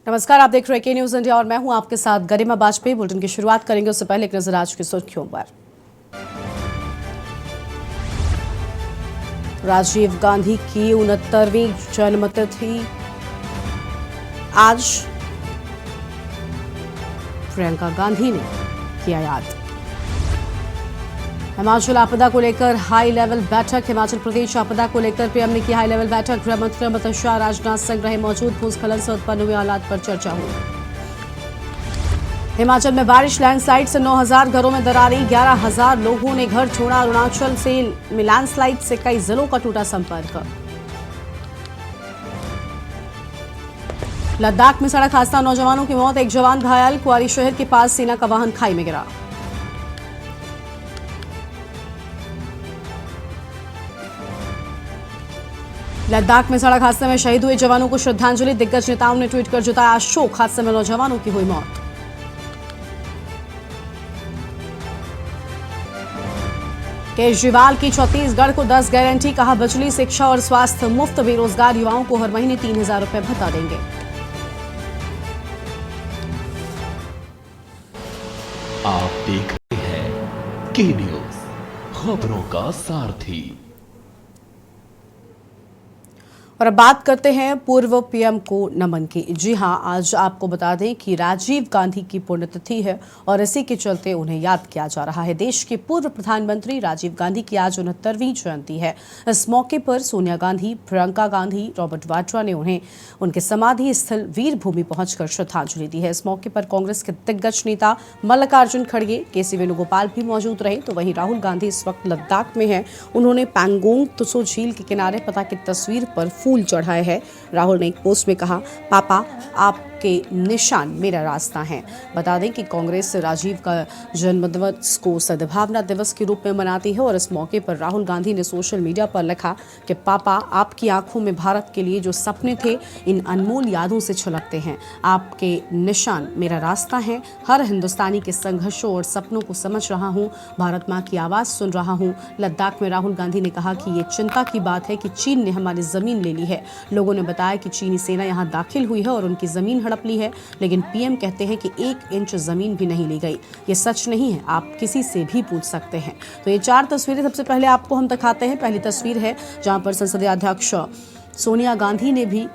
नमस्कार, आप देख रहे हैं के न्यूज इंडिया और मैं हूं आपके साथ गरिमा वाजपेयी। बुलेटिन की शुरुआत करेंगे उससे पहले एक नजर आज की सुर्खियों पर। राजीव गांधी की 69वीं जन्मतिथि आज। प्रियंका गांधी ने किया याद। हिमाचल आपदा को लेकर हाई लेवल बैठक। हिमाचल प्रदेश आपदा को लेकर पीएम ने की हाई लेवल बैठक। गृह मंत्री अमित शाह, राजनाथ सिंह रहे मौजूद। भूस्खलन से उत्पन्न हुए हालात पर चर्चा हुई। हिमाचल में बारिश, लैंडस्लाइड से 9,000 घरों में दरारें, 11,000 लोगों ने घर छोड़ा। अरुणाचल से लैंडस्लाइड से कई जिलों का टूटा संपर्क। लद्दाख में सड़क हादसा, नौजवानों की मौत, एक जवान घायल। कुआरी शहर के पास सेना का वाहन खाई में गिरा। लद्दाख में सड़क हादसे में शहीद हुए जवानों को श्रद्धांजलि। दिग्गज नेताओं ने ट्वीट कर जताया शोक। हादसे में नौजवानों की हुई मौत। केजरीवाल की छत्तीसगढ़ को 10 गारंटी, कहा बिजली, शिक्षा और स्वास्थ्य मुफ्त। बेरोजगार युवाओं को हर महीने 3,000 रुपए भत्ता देंगे। आप देख रहे हैं के न्यूज, खबरों का सारथी। और अब बात करते हैं पूर्व पीएम को नमन की। जी हां, आज आपको बता दें कि राजीव गांधी की पुण्यतिथि है और इसी के चलते उन्हें याद किया जा रहा है। देश के पूर्व प्रधानमंत्री राजीव गांधी की आज 69वीं जयंती है। इस मौके पर सोनिया गांधी, प्रियंका गांधी, रॉबर्ट वाड्रा ने उन्हें उनके समाधि स्थल वीर भूमि पहुंचकर श्रद्धांजलि दी है। इस मौके पर कांग्रेस के दिग्गज नेता मल्लिकार्जुन खड़गे, केसी वेणुगोपाल भी मौजूद रहे। तो वहीं राहुल गांधी इस वक्त लद्दाख में हैं। उन्होंने पैंगोंग त्सो झील के किनारे पता की तस्वीर पर फूल चढ़ाए हैं। राहुल ने एक पोस्ट में कहा, पापा आपके निशान मेरा रास्ता है। बता दें कि कांग्रेस राजीव का जन्मदिवस को सद्भावना दिवस के रूप में मनाती है और इस मौके पर राहुल गांधी ने सोशल मीडिया पर लिखा कि पापा आपकी आंखों में भारत के लिए जो सपने थे इन अनमोल यादों से छलकते हैं। आपके निशान मेरा रास्ता है। हर हिंदुस्तानी के संघर्षों और सपनों को समझ रहा हूँ। भारत माँ की आवाज़ सुन रहा हूँ। लद्दाख में राहुल गांधी ने कहा कि ये चिंता की बात है कि चीन ने हमारी जमीन ले ली है। लोगों ने बताया कि चीनी सेना यहाँ दाखिल हुई है और उनकी जमीन हड़प ली है, लेकिन पीएम कहते हैं कि 1 इंच जमीन भी नहीं ली गई। ये सच नहीं है, आप किसी से भी पूछ सकते हैं। तो ये 4 तस्वीरें सबसे पहले आपको हम दिखाते हैं। पहली तस्वीर है जहां पर संसदीय अध्यक्ष सोनिया गांधी ने भी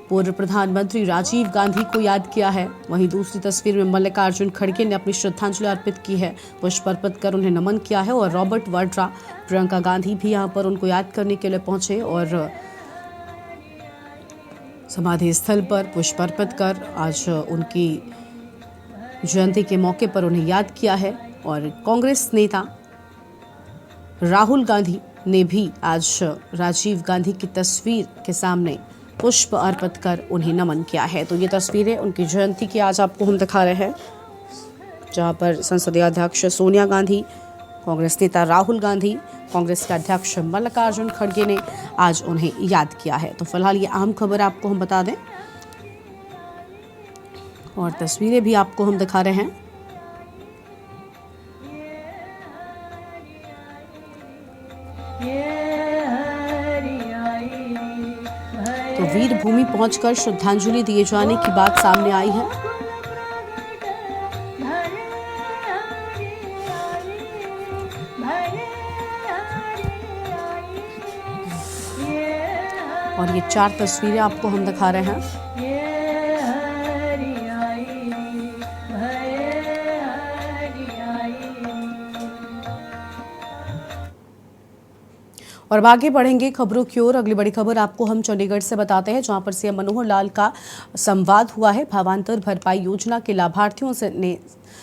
पूर्व प्रधानमंत्री राजीव गांधी को याद किया है। वहीं दूसरी तस्वीर में मल्लिकार्जुन खड़गे ने अपनी श्रद्धांजलि अर्पित की है, पुष्प अर्पित कर उन्हें नमन किया है। और रॉबर्ट वाड्रा, प्रियंका गांधी भी यहाँ पर उनको याद करने के लिए पहुंचे और समाधि स्थल पर पुष्प अर्पित कर आज उनकी जयंती के मौके पर उन्हें याद किया है। और कांग्रेस नेता राहुल गांधी ने भी आज राजीव गांधी की तस्वीर के सामने पुष्प अर्पित कर उन्हें नमन किया है। तो ये तस्वीरें उनकी जयंती की आज आपको हम दिखा रहे हैं, जहां पर संसदीय अध्यक्ष सोनिया गांधी, कांग्रेस नेता राहुल गांधी, कांग्रेस के अध्यक्ष मल्लिकार्जुन खड़गे ने आज उन्हें याद किया है। तो फिलहाल ये अहम खबर आपको हम बता दें और तस्वीरें भी आपको हम दिखा रहे हैं। तो वीर भूमि पहुंचकर श्रद्धांजलि दिए जाने की बात सामने आई है। और ये 4 तस्वीरें आपको हम दिखा रहे हैं। और आगे बढ़ेंगे खबरों की ओर। अगली बड़ी खबर आपको हम चंडीगढ़ से बताते हैं, जहां पर सीएम मनोहर लाल का संवाद हुआ है। भावांतर भरपाई योजना के लाभार्थियों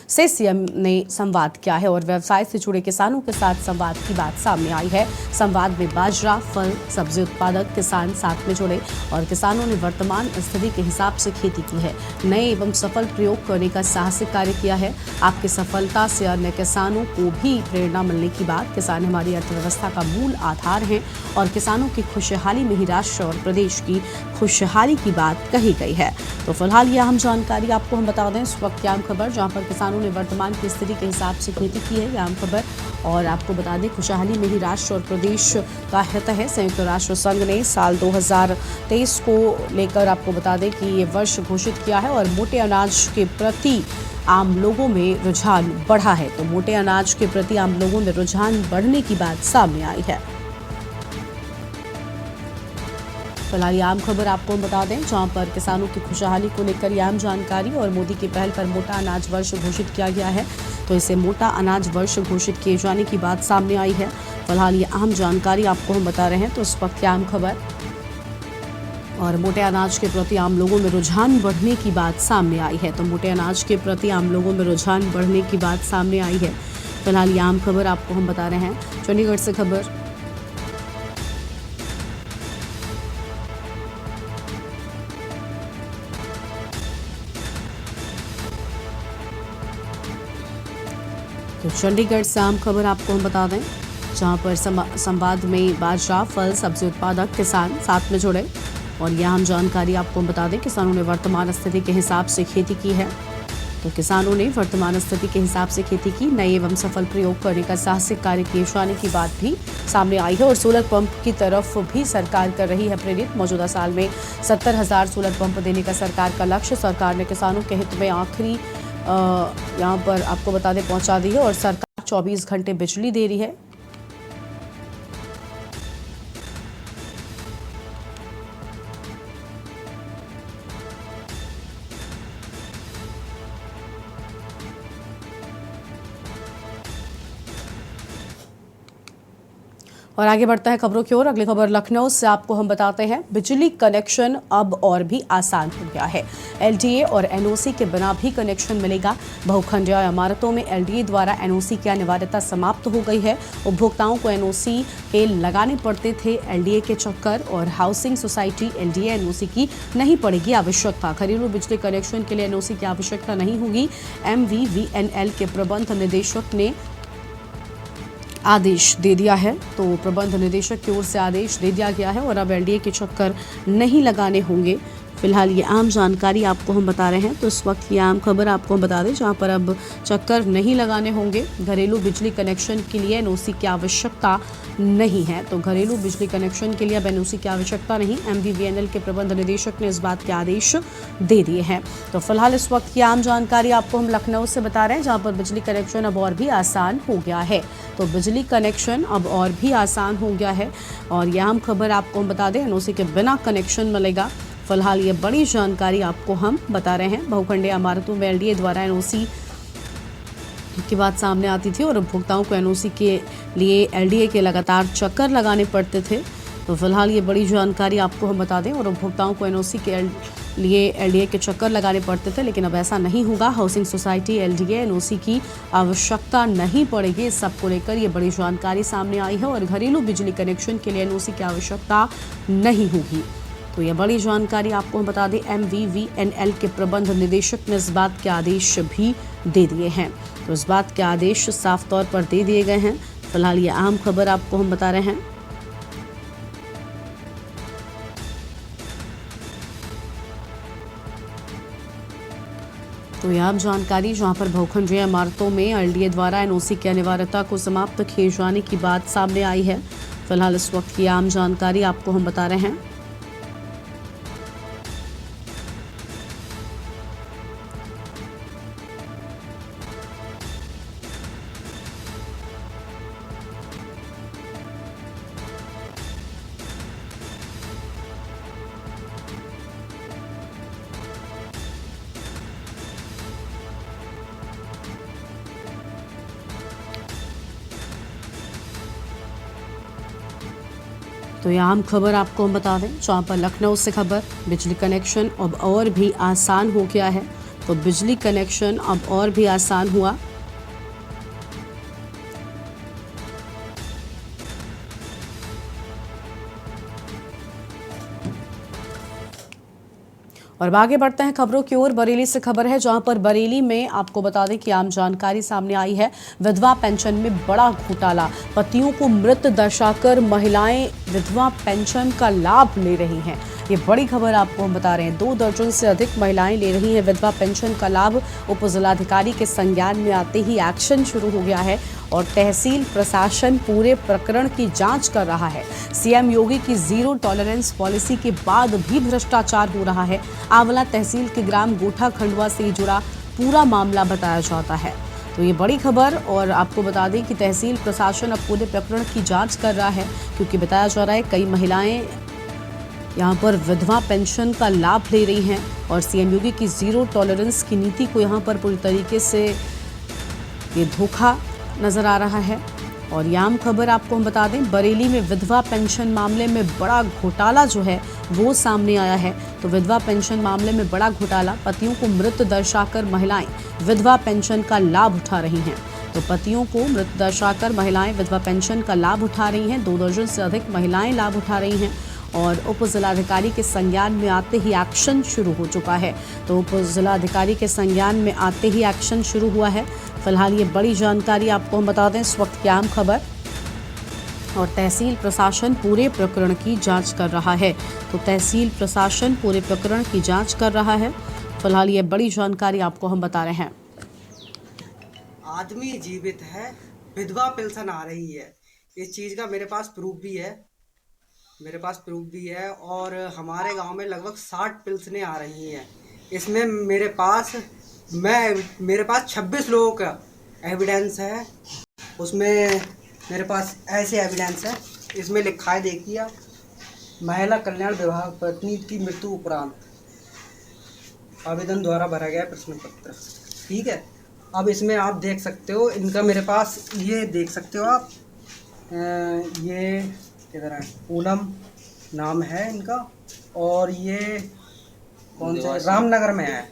से सीएम ने संवाद किया है और व्यवसाय से जुड़े किसानों के साथ संवाद की बात सामने आई है। संवाद में बाजरा, फल, सब्जी उत्पादक किसान साथ में जुड़े और किसानों ने वर्तमान स्थिति के हिसाब से खेती की है। नए एवं सफल प्रयोग करने का साहसिक कार्य किया है। आपकी सफलता से अन्य किसानों को भी प्रेरणा मिलने की बात। किसान हमारी अर्थव्यवस्था का मूल आधार सरकार है और किसानों की खुशहाली में ही राष्ट्र और प्रदेश की खुशहाली की बात कही गई है। तो फिलहाल ये अहम जानकारी आपको हम बता दें इस वक्त की अहम खबर, जहां पर किसानों ने वर्तमान की स्थिति के हिसाब से खेती की है, यह अहम खबर। और आपको बता दें खुशहाली में ही राष्ट्र और प्रदेश का हित है। संयुक्त राष्ट्र संघ ने साल 2023 को लेकर आपको बता दें कि ये वर्ष घोषित किया है और मोटे अनाज के प्रति आम लोगों में रुझान बढ़ा है। तो मोटे अनाज के प्रति आम लोगों में रुझान बढ़ने की बात सामने आई है। फिलहाल आम खबर आपको हम बता दें, जहां पर किसानों की खुशहाली को लेकर ये आम जानकारी और मोदी की पहल पर मोटा अनाज वर्ष घोषित किया गया है। तो इसे मोटा अनाज वर्ष घोषित किए जाने की बात सामने आई है। फिलहाल ये अहम जानकारी आपको हम बता रहे हैं। तो इस वक्त की आम खबर और मोटे अनाज के प्रति आम लोगों में रुझान बढ़ने की बात सामने आई है। तो मोटे अनाज के प्रति आम लोगों में रुझान बढ़ने की बात सामने आई है। फिलहाल ये आम खबर आपको हम बता रहे हैं। चंडीगढ़ से खबर, तो चंडीगढ़ से आम खबर आपको हम बता दें, जहां पर संवाद में बाजरा, फल, सब्जी उत्पादक किसान साथ में जुड़े। और यह आम जानकारी आपको हम बता दें, किसानों ने वर्तमान स्थिति के हिसाब से खेती की है। तो किसानों ने वर्तमान स्थिति के हिसाब से खेती की, नए एवं सफल प्रयोग करने का साहसिक कार्य किए जाने की बात भी सामने आई है। और सोलर पंप की तरफ भी सरकार कर रही है प्रेरित। मौजूदा साल में 70,000 सोलर पंप देने का सरकार का लक्ष्य सरकार ने किसानों के हित में आखिरी यहाँ पर आपको बता दें पहुंचा दी है। और सरकार 24 घंटे बिजली दे रही है। और आगे बढ़ता है खबरों की ओर। अगली खबर लखनऊ से आपको हम बताते हैं, बिजली कनेक्शन अब और भी आसान हो गया है। एलडीए और एनओसी के बिना भी कनेक्शन मिलेगा। बहुखंडीय इमारतों में एलडीए द्वारा एनओसी की अनिवार्यता समाप्त हो गई है। उपभोक्ताओं को एनओसी के लगाने पड़ते थे एलडीए के चक्कर, और हाउसिंग सोसाइटी एलडीए एनओसी की नहीं पड़ेगी आवश्यकता। घरेलू बिजली कनेक्शन के लिए एनओसी की आवश्यकता नहीं होगी। एमवीवीएनएल के प्रबंध निदेशक ने आदेश दे दिया है। तो प्रबंध निदेशक की ओर से आदेश दे दिया गया है और अब एलडीए के चक्कर नहीं लगाने होंगे। फिलहाल ये आम जानकारी आपको हम बता रहे हैं। तो इस वक्त ये आम खबर आपको हम बता दें, जहां पर अब चक्कर नहीं लगाने होंगे। घरेलू बिजली कनेक्शन के लिए एनओसी की आवश्यकता नहीं है। तो घरेलू बिजली कनेक्शन के लिए अब एनओसी की आवश्यकता नहीं। एमवीवीएनएल के प्रबंध निदेशक ने इस बात के आदेश दे दिए हैं। तो फिलहाल इस वक्त की आम जानकारी आपको हम लखनऊ से बता रहे हैं, जहां पर बिजली कनेक्शन अब और भी आसान हो गया है। तो बिजली कनेक्शन अब और भी आसान हो गया है। और यह आम खबर आपको हम बता दें, एनओसी के बिना कनेक्शन मिलेगा। फिलहाल ये बड़ी जानकारी आपको हम बता रहे हैं। बहुखंडीय इमारतों में एलडीए द्वारा एनओसी की बात सामने आती थी और उपभोक्ताओं को एनओसी के लिए एलडीए के लगातार चक्कर लगाने पड़ते थे। तो फिलहाल ये बड़ी जानकारी आपको हम बता दें, और उपभोक्ताओं को एनओसी के लिए एलडीए के चक्कर लगाने पड़ते थे, लेकिन अब ऐसा नहीं होगा। हाउसिंग सोसाइटी एलडीए एनओसी की आवश्यकता नहीं पड़ेगी। इस सब को लेकर ये बड़ी जानकारी सामने आई है। और घरेलू बिजली कनेक्शन के लिए एनओसी की आवश्यकता नहीं होगी। तो यह बड़ी जानकारी आपको हम बता दें, एमवीवीएनएल के प्रबंध निदेशक ने इस बात के आदेश भी दे दिए हैं। तो इस बात के आदेश साफ तौर पर दे दिए गए हैं। फिलहाल ये अहम खबर आपको हम बता रहे हैं। तो यह आम जानकारी, जहां पर बहुखंडीय इमारतों में एलडीए द्वारा एनओसी की अनिवार्यता को समाप्त किए जाने की बात सामने आई है। फिलहाल इस वक्त की आम जानकारी आपको हम बता रहे हैं। तो ये आम खबर आपको हम बता दें, जहाँ पर लखनऊ से खबर, बिजली कनेक्शन अब और भी आसान हो गया है। तो बिजली कनेक्शन अब और भी आसान हुआ। और अब आगे बढ़ते हैं खबरों की ओर। बरेली से खबर है, जहां पर बरेली में आपको बता दें कि आम जानकारी सामने आई है। विधवा पेंशन में बड़ा घोटाला, पतियों को मृत दर्शाकर महिलाएं विधवा पेंशन का लाभ ले रही हैं। ये बड़ी खबर आपको हम बता रहे हैं। 2 दर्जन से अधिक महिलाएं ले रही हैं विधवा पेंशन का लाभ। उप जिलाधिकारी के संज्ञान में आते ही एक्शन शुरू हो गया है और तहसील प्रशासन पूरे प्रकरण की जांच कर रहा है। सीएम योगी की जीरो टॉलरेंस पॉलिसी के बाद भी भ्रष्टाचार हो रहा है। आंवला तहसील के ग्राम गोठा खंडवा से जुड़ा पूरा मामला बताया जाता है। तो ये बड़ी खबर, और आपको बता दें कि तहसील प्रशासन अब पूरे प्रकरण की जांच कर रहा है, क्योंकि बताया जा रहा है कई महिलाएं यहाँ पर विधवा पेंशन का लाभ ले रही हैं और सीएम योगी की जीरो टॉलरेंस की नीति को यहाँ पर पूरी तरीके से ये धोखा नजर आ रहा है। और ये आम खबर आपको हम बता दें, बरेली में विधवा पेंशन मामले में बड़ा घोटाला जो है वो सामने आया है। तो विधवा पेंशन मामले में बड़ा घोटाला, पतियों को मृत दर्शाकर महिलाएं विधवा पेंशन का लाभ उठा रही हैं। तो पतियों को मृत दर्शाकर महिलाएं विधवा पेंशन का लाभ उठा रही हैं। 2 दर्जन से अधिक महिलाएं लाभ उठा रही हैं और उप जिलाधिकारी के संज्ञान में आते ही एक्शन शुरू हो चुका है। तो उप जिलाधिकारी के संज्ञान में आते ही एक्शन शुरू हुआ है। फिलहाल ये बड़ी जानकारी आपको हम बता दें, इस वक्त की आम खबर। और तहसील प्रशासन पूरे प्रकरण की जांच कर रहा है। तो तहसील प्रशासन पूरे प्रकरण की जांच कर रहा है। फिलहाल ये बड़ी जानकारी आपको हम बता रहे हैं। आदमी जीवित है, विधवा पेंशन आ रही है। इस चीज़ का मेरे पास प्रूफ भी है और हमारे गांव में लगभग 60 पेंशनें आ रही हैं। इसमें मेरे पास 26 लोगों का एविडेंस है। उसमें मेरे पास ऐसे एविडेंस है, इसमें लिखा है, देखिए, महिला कल्याण विभाग पत्नी की मृत्यु उपरांत आवेदन द्वारा भरा गया प्रश्न पत्र। ठीक है, अब इसमें आप देख सकते हो, इनका मेरे पास ये देख सकते हो आप, ये किधर है, पूनम नाम है इनका, और ये कौन से रामनगर में है।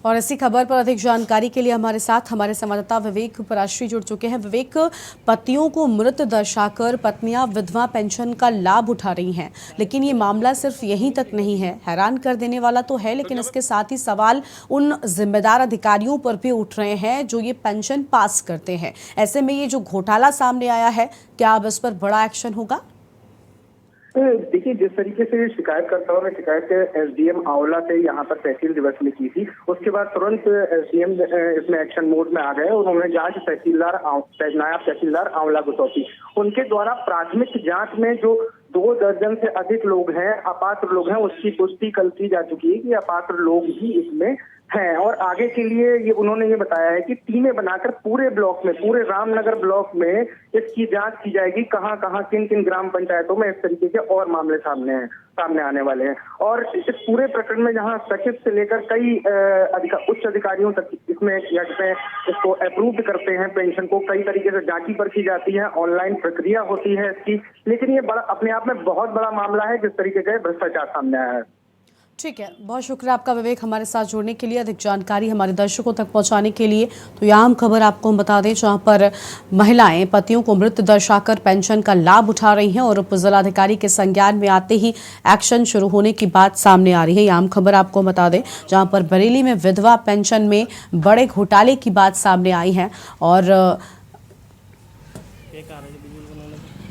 और इसी खबर पर अधिक जानकारी के लिए हमारे साथ हमारे संवाददाता विवेक पराश्री जुड़ चुके हैं। विवेक, पतियों को मृत दर्शाकर पत्नियां विधवा पेंशन का लाभ उठा रही हैं, लेकिन ये मामला सिर्फ यहीं तक नहीं है। हैरान कर देने वाला तो है, लेकिन इसके साथ ही सवाल उन जिम्मेदार अधिकारियों पर भी उठ रहे हैं जो ये पेंशन पास करते हैं। ऐसे में ये जो घोटाला सामने आया है, क्या अब इस पर बड़ा एक्शन होगा? देखिए, जिस तरीके से शिकायतकर्ताओं ने शिकायत एसडीएम आंवला से यहाँ पर तहसील दिवस में की थी, उसके बाद तुरंत एसडीएम इसमें एक्शन मोड में आ गए और उन्होंने जांच नायब तहसीलदार आंवला को सौंपी। उनके द्वारा प्राथमिक जांच में जो 2 दर्जन से अधिक लोग हैं, अपात्र लोग हैं, उसकी पुष्टि कल की जा चुकी है कि अपात्र लोग भी इसमें हैं। और आगे के लिए ये उन्होंने ये बताया है कि टीमें बनाकर पूरे ब्लॉक में, पूरे रामनगर ब्लॉक में इसकी जांच की जाएगी, कहां कहां किन किन ग्राम पंचायतों में इस तरीके के और मामले सामने आने वाले हैं। और इस पूरे प्रकरण में जहां सचिव से लेकर कई उच्च अधिकारियों तक इसमें इसको अप्रूव करते हैं, पेंशन को कई तरीके से जांची परखी जाती है, ऑनलाइन प्रक्रिया होती है इसकी। लेकिन ये बड़ा अपने आप में बहुत बड़ा मामला है, जिस तरीके का भ्रष्टाचार सामने आया है। ठीक है, बहुत शुक्रिया आपका विवेक, हमारे साथ जुड़ने के लिए, अधिक जानकारी हमारे दर्शकों तक पहुंचाने के लिए। तो यह आम खबर आपको हम बता दें, जहां पर महिलाएं पतियों को मृत दर्शाकर पेंशन का लाभ उठा रही हैं और उप जिलाधिकारी के संज्ञान में आते ही एक्शन शुरू होने की बात सामने आ रही है। यह आम खबर आपको हम बता दें, जहां पर बरेली में विधवा पेंशन में बड़े घोटाले की बात सामने आई है और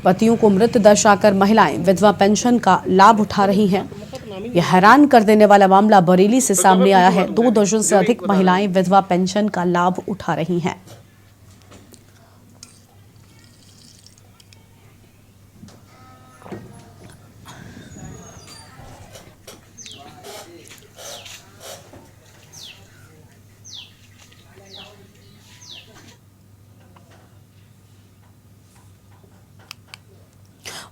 पतियों को मृत दर्शाकर महिलाएं विधवा पेंशन का लाभ उठा रही हैं। यह हैरान कर देने वाला मामला बरेली से सामने आया है। 2 दर्जन से अधिक महिलाएं विधवा पेंशन का लाभ उठा रही हैं।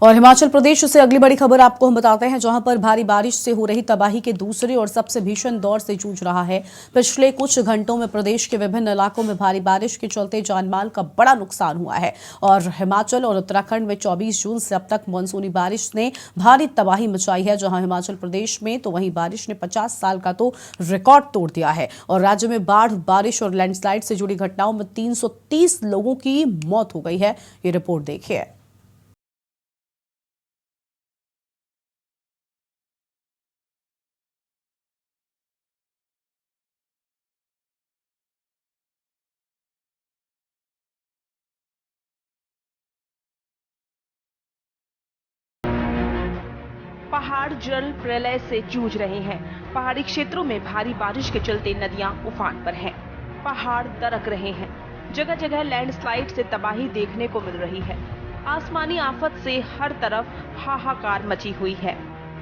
और हिमाचल प्रदेश से अगली बड़ी खबर आपको हम बताते हैं, जहां पर भारी बारिश से हो रही तबाही के दूसरे और सबसे भीषण दौर से जूझ रहा है। पिछले कुछ घंटों में प्रदेश के विभिन्न इलाकों में भारी बारिश के चलते जानमाल का बड़ा नुकसान हुआ है। और हिमाचल और उत्तराखंड में 24 जून से अब तक मानसूनी बारिश ने भारी तबाही मचाई है। जहां हिमाचल प्रदेश में तो वहीं बारिश ने 50 साल का तो रिकॉर्ड तोड़ दिया है। और राज्य में बाढ़, बारिश और लैंडस्लाइड से जुड़ी घटनाओं में 330 लोगों की मौत हो गई है। ये रिपोर्ट देखिए। पहाड़ जल प्रलय से जूझ रहे हैं। पहाड़ी क्षेत्रों में भारी बारिश के चलते नदियां उफान पर हैं। पहाड़ दरक रहे हैं। जगह जगह लैंडस्लाइड से तबाही देखने को मिल रही है। आसमानी आफत से हर तरफ हाहाकार मची हुई है।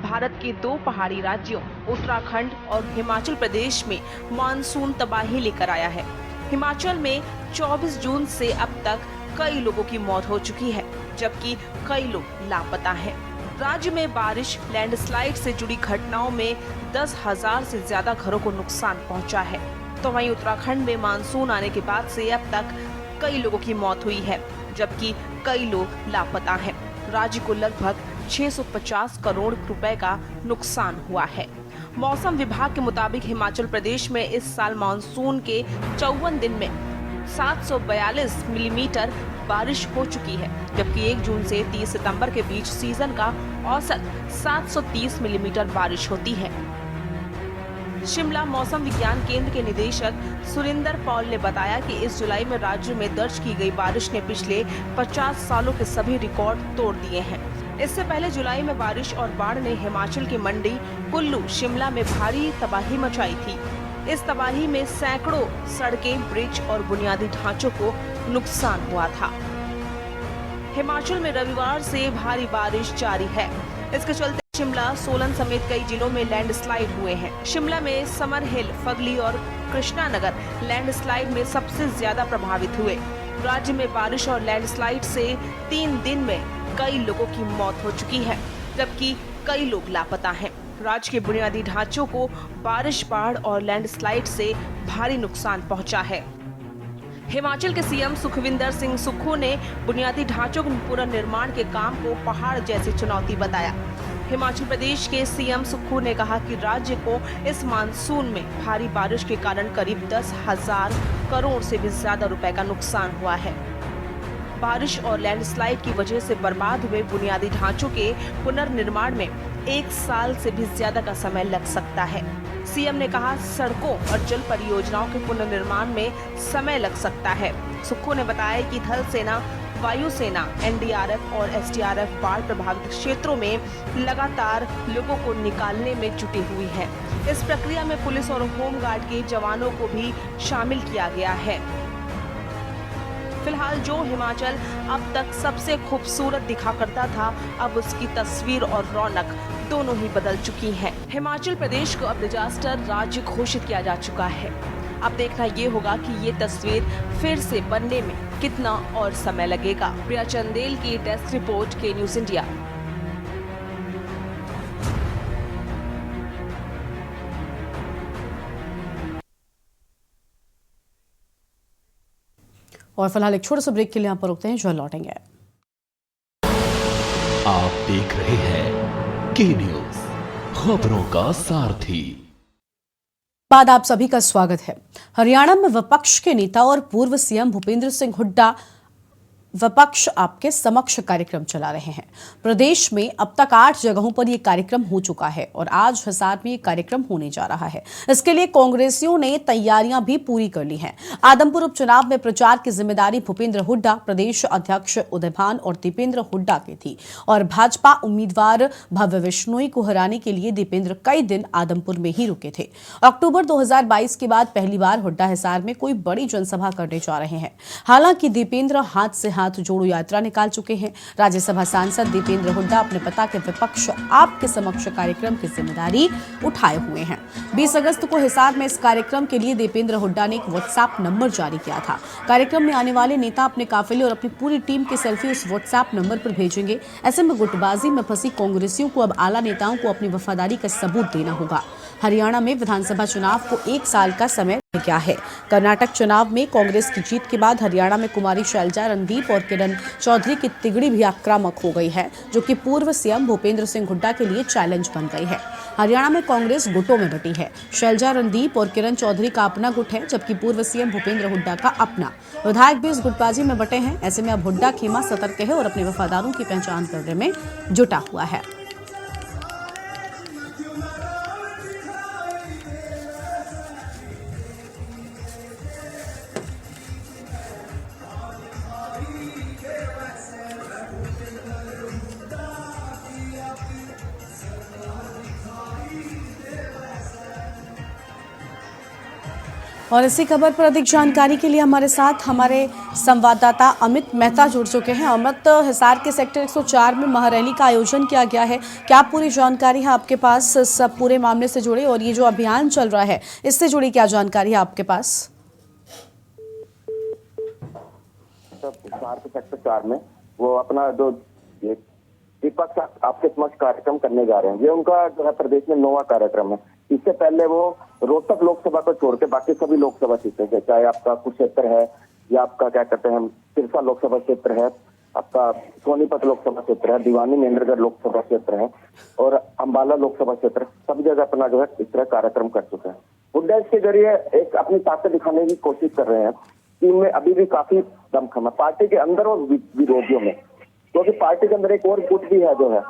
भारत के 2 पहाड़ी राज्यों उत्तराखंड और हिमाचल प्रदेश में मानसून तबाही लेकर आया है। हिमाचल में 24 जून से अब तक कई लोगों की मौत हो चुकी है, जबकि कई लोग लापता हैं। राज्य में बारिश, लैंडस्लाइड से जुड़ी घटनाओं में 10,000 से ज्यादा घरों को नुकसान पहुंचा है। तो वहीं उत्तराखंड में मानसून आने के बाद से अब तक कई लोगों की मौत हुई है, जबकि कई लोग लापता हैं। राज्य को लगभग 650 करोड़ रुपए का नुकसान हुआ है। मौसम विभाग के मुताबिक हिमाचल प्रदेश में इस साल मानसून के 54 दिन में 742 मिलीमीटर बारिश हो चुकी है, जबकि 1 जून से 30 सितंबर के बीच सीजन का औसत 730 मिलीमीटर बारिश होती है। शिमला मौसम विज्ञान केंद्र के निदेशक सुरिंदर पॉल ने बताया कि इस जुलाई में राज्य में दर्ज की गई बारिश ने पिछले 50 सालों के सभी रिकॉर्ड तोड़ दिए हैं। इससे पहले जुलाई में बारिश और बाढ़ ने हिमाचल की मंडी, कुल्लू, शिमला में भारी तबाही मचाई थी। इस तबाही में सैकड़ों सड़कें, ब्रिज और बुनियादी ढांचों को नुकसान हुआ था। हिमाचल में रविवार से भारी बारिश जारी है। इसके चलते शिमला, सोलन समेत कई जिलों में लैंडस्लाइड हुए हैं। शिमला में समर हिल, फगली और कृष्णानगर लैंडस्लाइड में सबसे ज्यादा प्रभावित हुए। राज्य में बारिश और लैंडस्लाइड से 3 दिन में कई लोगों की मौत हो चुकी है, जबकि कई लोग लापता हैं। राज्य के बुनियादी ढांचों को बारिश, बाढ़ और लैंडस्लाइड से भारी नुकसान पहुंचा है। हिमाचल के सीएम सुखविंदर सिंह सुक्खू ने बुनियादी ढांचों के पुनर्निर्माण के काम को पहाड़ जैसी चुनौती बताया। हिमाचल प्रदेश के सीएम सुक्खू ने कहा कि राज्य को इस मानसून में भारी बारिश के कारण करीब 10,000 करोड़ से भी ज्यादा रुपए का नुकसान हुआ है। बारिश और लैंडस्लाइड की वजह से बर्बाद हुए बुनियादी ढांचों के पुनर्निर्माण में 1 साल से भी ज्यादा का समय लग सकता है। सीएम ने कहा, सड़कों और जल परियोजनाओं के पुनर्निर्माण में समय लग सकता है। सुक्खू ने बताया कि थल सेना, वायुसेना, एनडीआरएफ और एसडीआरएफ बाढ़ प्रभावित क्षेत्रों में लगातार लोगों को निकालने में जुटी हुई है। इस प्रक्रिया में पुलिस और होमगार्ड के जवानों को भी शामिल किया गया है। फिलहाल जो हिमाचल अब तक सबसे खूबसूरत दिखा करता था, अब उसकी तस्वीर और रौनक दोनों ही बदल चुकी हैं। हिमाचल प्रदेश को अब डिजास्टर राज्य घोषित किया जा चुका है। अब देखना ये होगा कि ये तस्वीर फिर से बनने में कितना और समय लगेगा। प्रिया चंदेल की डेस्क रिपोर्ट के न्यूज़ इंडिया। और फिलहाल एक छोटे से ब्रेक के लिए यहाँ पर रुकते हैं, जो लौटेंगे। आप देख रहे हैं के न्यूज, खबरों का सारथी। बाद आप सभी का स्वागत है। हरियाणा में विपक्ष के नेता और पूर्व सीएम भूपेंद्र सिंह हुड्डा विपक्ष आपके समक्ष कार्यक्रम चला रहे हैं। प्रदेश में अब तक 8 जगहों पर यह कार्यक्रम हो चुका है और आज हिसार में यह कार्यक्रम होने जा रहा है। इसके लिए कांग्रेसियों ने तैयारियां भी पूरी कर ली हैं। आदमपुर उपचुनाव में प्रचार की जिम्मेदारी भूपेंद्र हुड्डा, प्रदेश अध्यक्ष उदयभान और दीपेंद्र हुड्डा की थी और भाजपा उम्मीदवार भव्य विश्नोई को हराने के लिए दीपेंद्र कई दिन आदमपुर में ही रुके थे। अक्टूबर 2022 के बाद पहली बार हुड्डा हिसार में कोई बड़ी जनसभा करने जा रहे हैं। हालांकि दीपेंद्र हाथ से हाथ जोड़ो यात्रा निकाल चुके हैं। राज्यसभा सांसद दीपेंद्र हुड्डा अपने पिता के विपक्ष आपके समक्ष कार्यक्रम की जिम्मेदारी उठाए हुए हैं। 20 अगस्त को हिसार में इस कार्यक्रम के लिए दीपेंद्र हुड्डा ने एक व्हाट्सएप नंबर जारी किया था। कार्यक्रम में आने वाले नेता अपने काफिले और अपनी पूरी टीम की सेल्फी उस व्हाट्सएप नंबर पर भेजेंगे। ऐसे में गुटबाजी में फंसी कांग्रेसियों को अब आला नेताओं को अपनी वफादारी का सबूत देना होगा। हरियाणा में विधानसभा चुनाव को 1 साल का समय रह गया है। कर्नाटक चुनाव में कांग्रेस की जीत के बाद हरियाणा में कुमारी शैलजा रणदीप और किरण चौधरी की तिगड़ी भी आक्रामक हो गई है, जो कि पूर्व सीएम भूपेंद्र सिंह हुड्डा के लिए चैलेंज बन गई है। हरियाणा में कांग्रेस गुटों में बटी है। शैलजा रणदीप और किरण चौधरी का अपना गुट है, जबकि पूर्व सीएम भूपेंद्र हुड्डा का अपना। विधायक भी इस गुटबाजी में बटे हैं। ऐसे में अब हुड्डा खेमा सतर्क है और अपने वफादारों की पहचान करने में जुटा हुआ है। और इसी खबर पर अधिक जानकारी के लिए हमारे साथ हमारे संवाददाता अमित मेहता जुड़ चुके हैं। अमित, हिसार के सेक्टर 104 में महारैली का आयोजन किया गया है, क्या पूरी जानकारी है आपके पास सब पूरे मामले से जुड़े, और ये जो अभियान चल रहा है इससे जुड़ी क्या जानकारी है आपके पास? हिसार के सेक्टर 4 में वो अपना जो विपक्ष आपके समक्ष कार्यक्रम करने जा रहे हैं, ये उनका जो है प्रदेश में 9वां कार्यक्रम है। इससे पहले वो रोहतक लोकसभा को छोड़ के बाकी सभी लोकसभा सीटें हैं, चाहे आपका कुरुक्षेत्र है या आपका क्या कहते हैं सिरसा लोकसभा क्षेत्र है, आपका सोनीपत लोकसभा क्षेत्र है, दीवानी महेंद्रगढ़ लोकसभा क्षेत्र है और अंबाला लोकसभा क्षेत्र, सब जगह अपना जो है इस तरह कार्यक्रम कर चुके हैं। हुड्डा इसके जरिए एक अपनी ताकत दिखाने की कोशिश कर रहे हैं कि इनमें अभी भी काफी दमखम है पार्टी के अंदर और विरोधियों में, क्योंकि पार्टी के अंदर एक और गुट भी है जो है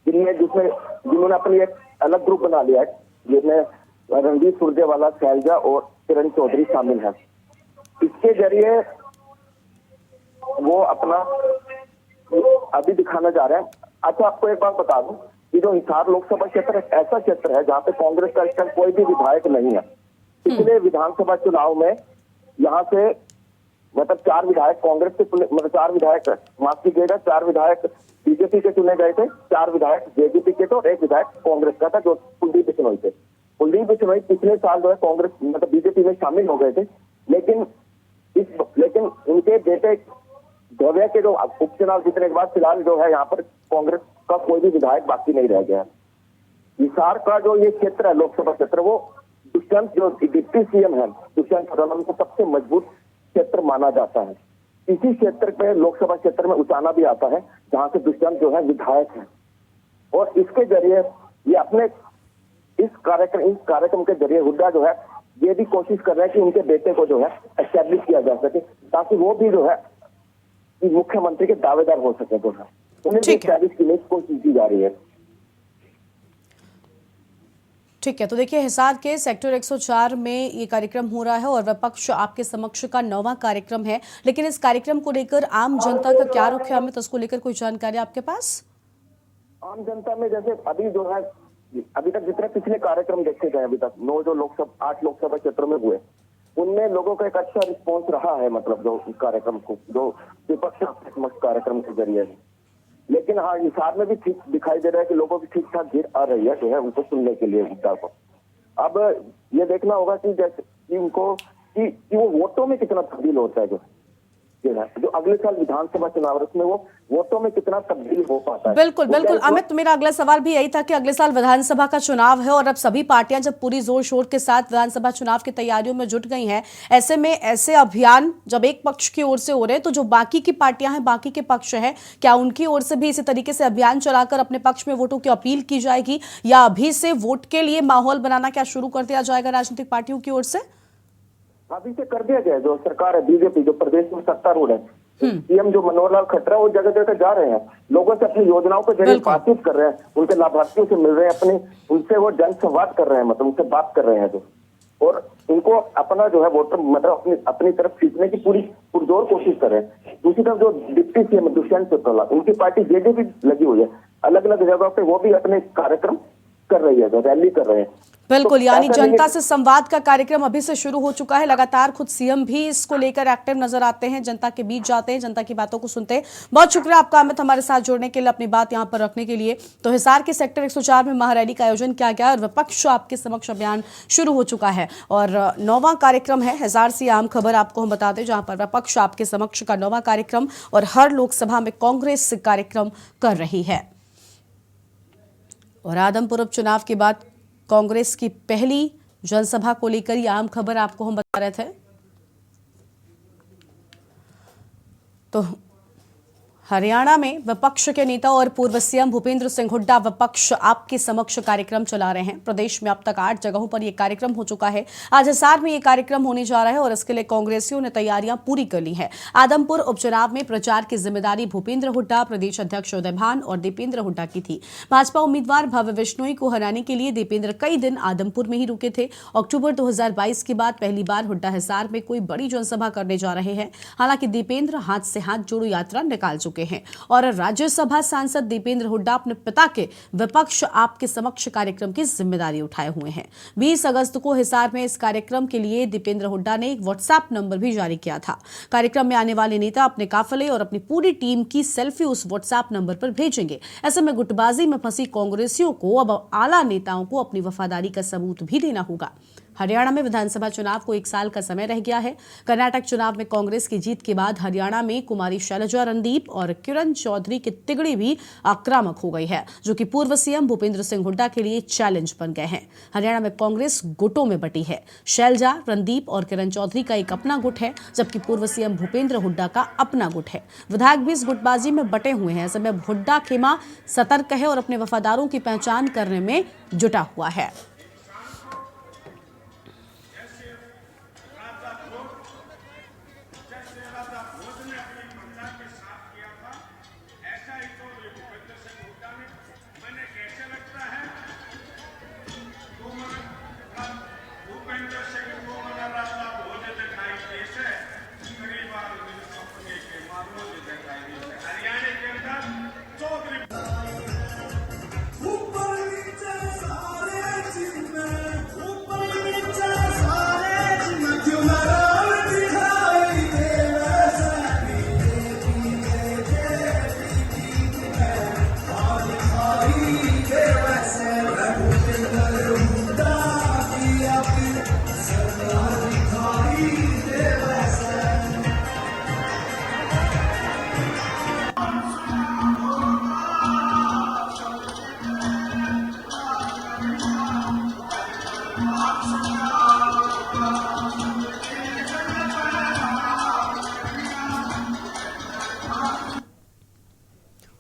जिन्होंने अपनी एक अलग ग्रुप बना लिया है, जिसमें रणदीप सुरजेवाला, शैलजा और किरण चौधरी शामिल है। इसके जरिए वो अपना अभी दिखाना जा रहे हैं। अच्छा, आपको एक बात बता दूं कि जो हिसार लोकसभा क्षेत्र एक ऐसा क्षेत्र है जहाँ पे कांग्रेस का इस टाइम कोई भी विधायक नहीं है। पिछले विधानसभा चुनाव में यहाँ से मतलब 4 विधायक कांग्रेस के, मतलब 4 विधायक माफ कीजिएगा 4 विधायक बीजेपी के चुने गए थे, 4 विधायक जेजेपी के थे और 1 विधायक कांग्रेस का था जो कुलदीप बिश्नोई थे। कुलदीप बिश्नोई पिछले साल जो है कांग्रेस मतलब बीजेपी में शामिल हो गए थे, लेकिन उनके बेटे गौरव के जो उपचुनाव जीतने के बाद फिलहाल जो है यहाँ पर कांग्रेस का कोई भी विधायक बाकी नहीं रह गया। हिसार का जो ये क्षेत्र है लोकसभा क्षेत्र, वो दुष्यंत जो डिप्टी सीएम है दुष्यंत चौटाला को सबसे मजबूत क्षेत्र माना जाता है। इसी क्षेत्र पे लोकसभा क्षेत्र में उचाना भी आता है जहां से दुष्यंत जो है विधायक है, और इसके जरिए ये अपने इस कार्यक्रम के जरिए हुड्डा जो है ये भी कोशिश कर रहे हैं कि उनके बेटे को जो है एस्टैब्लिश किया जा सके, ताकि वो भी जो है मुख्यमंत्री के दावेदार हो सके। जो है उन्हें एस्टैब्लिश करने की कोशिश की जा रही है। ठीक है, तो देखिए हिसार के सेक्टर 104 में ये कार्यक्रम हो रहा है और विपक्ष आपके समक्ष का 9वां कार्यक्रम है, लेकिन इस कार्यक्रम को लेकर आम जनता का क्या रुख है हमें, तो उसको लेकर कोई जानकारी आपके पास? आम जनता में जैसे अभी तक जितने पिछले कार्यक्रम देखे गए अभी तक 8 लोकसभा क्षेत्रों में हुए, उनमें लोगों का एक अच्छा रिस्पॉन्स रहा है, मतलब जो कार्यक्रम को जो विपक्ष कार्यक्रम के जरिए। लेकिन हाँ, हिसार में भी ठीक दिखाई दे रहा है कि लोगों की ठीक ठाक भीड़ आ रही है जो है उनको सुनने के लिए हुड्डा को। अब ये देखना होगा कि जैसे कि उनको कि वो वोटों में कितना तब्दील होता है जो अगले साल विधानसभा चुनाव है उसमें वो वोटों में कितना तब्दील हो पाता है। बिल्कुल बिल्कुल अमित, मेरा अगला सवाल भी यही था कि अगले साल विधानसभा का चुनाव है और अब सभी पार्टियां जब पूरी जोर शोर के साथ विधानसभा चुनाव की तैयारियों में जुट गई हैं, ऐसे में ऐसे अभियान जब एक पक्ष की ओर से हो रहे हैं तो जो बाकी की पार्टियां हैं, बाकी के पक्ष है, क्या उनकी ओर से भी इसी तरीके से अभियान चलाकर अपने पक्ष में वोटों की अपील की जाएगी, या अभी से वोट के लिए माहौल बनाना क्या शुरू कर दिया जाएगा राजनीतिक पार्टियों की ओर से? अभी से कर दिया गया। जो सरकार है बीजेपी जो प्रदेश में सत्तारूढ़ है, सीएम जो मनोहर लाल खट्टर वो जगह जगह जा रहे हैं, लोगों से अपनी योजनाओं के जरिए बातचीत कर रहे हैं, उनके लाभार्थियों से मिल रहे हैं, उनसे वो जनसंवाद कर रहे हैं, मतलब उनसे बात कर रहे हैं जो, और उनको अपना जो है वोटर मतलब अपनी तरफ खींचने की पूरी पुरजोर कोशिश कर रहे हैं। दूसरी तरफ जो डिप्टी सीएम दुष्यंत चौटाला, उनकी पार्टी जेजेपी लगी हुई है, अलग अलग जगहों पे वो भी अपने कार्यक्रम कर रही है, रैली कर रहे हैं। बिल्कुल, तो यानी ऐसा नहीं जनता है- से संवाद का कार्यक्रम अभी से शुरू हो चुका है। लगातार खुद सीएम भी इसको लेकर एक्टिव नजर आते हैं, जनता के बीच जाते हैं, जनता की बातों को सुनते हैं। बहुत शुक्रिया आपका अमित, हमारे साथ जुड़ने के लिए, अपनी बात यहां पर रखने के लिए। तो हिसार के सेक्टर 104 में महारैली का आयोजन किया गया और विपक्ष आपके समक्ष अभियान शुरू हो चुका है और 9वां कार्यक्रम है। हिसार से आम खबर आपको हम बता दें, जहां पर विपक्ष आपके समक्ष का 9वां कार्यक्रम और हर लोकसभा में कांग्रेस कार्यक्रम कर रही है। और आदमपुर उपचुनाव के बाद कांग्रेस की पहली जनसभा को लेकर ये आम खबर आपको हम बता रहे थे। तो हरियाणा में विपक्ष के नेता और पूर्व सीएम भूपेंद्र सिंह हुड्डा विपक्ष आपके समक्ष कार्यक्रम चला रहे हैं। प्रदेश में अब तक 8 जगहों पर यह कार्यक्रम हो चुका है। आज हिसार में यह कार्यक्रम होने जा रहा है और इसके लिए कांग्रेसियों ने तैयारियां पूरी कर ली है। आदमपुर उपचुनाव में प्रचार की जिम्मेदारी भूपेंद्र हुड्डा, प्रदेश अध्यक्ष उदय भान और दीपेंद्र हुड्डा की थी। भाजपा उम्मीदवार भव्य विश्नोई को हराने के लिए दीपेंद्र कई दिन आदमपुर में ही रुके थे। अक्टूबर 2022 के बाद पहली बार हुड्डा हिसार में कोई बड़ी जनसभा करने जा रहे हैं। हालांकि दीपेंद्र हाथ से हाथ जोड़ो यात्रा निकाल चुके हैं और राज्यसभा सांसद दीपेंद्र हुड्डा अपने पिता के विपक्ष आपके समक्ष कार्यक्रम की जिम्मेदारी उठाए हुए हैं। 20 अगस्त को हिसार में इस कार्यक्रम के लिए दीपेंद्र हुड्डा ने एक व्हाट्सएप नंबर भी जारी किया था। कार्यक्रम में आने वाले नेता अपने काफिले और अपनी पूरी टीम की सेल्फी उस व्हाट्सएप नंबर पर भेजेंगे। ऐसे में गुटबाजी में फंसी कांग्रेसियों को अब आला नेताओं को अपनी वफादारी का सबूत भी देना होगा। हरियाणा में विधानसभा चुनाव को 1 साल का समय रह गया है। कर्नाटक चुनाव में कांग्रेस की जीत के बाद हरियाणा में कुमारी शैलजा रणदीप और किरण चौधरी की तिगड़ी भी आक्रामक हो गई है, जो कि पूर्व सीएम भूपेंद्र सिंह हुड्डा के लिए चैलेंज बन गए हैं। हरियाणा में कांग्रेस गुटों में बटी है। शैलजा रणदीप और किरण चौधरी का एक अपना गुट है, जबकि पूर्व सीएम भूपेंद्र हुड्डा का अपना गुट है। विधायक भी इस गुटबाजी में बटे हुए हैं। ऐसे में हुड्डा खेमा सतर्क है और अपने वफादारों की पहचान करने में जुटा हुआ है।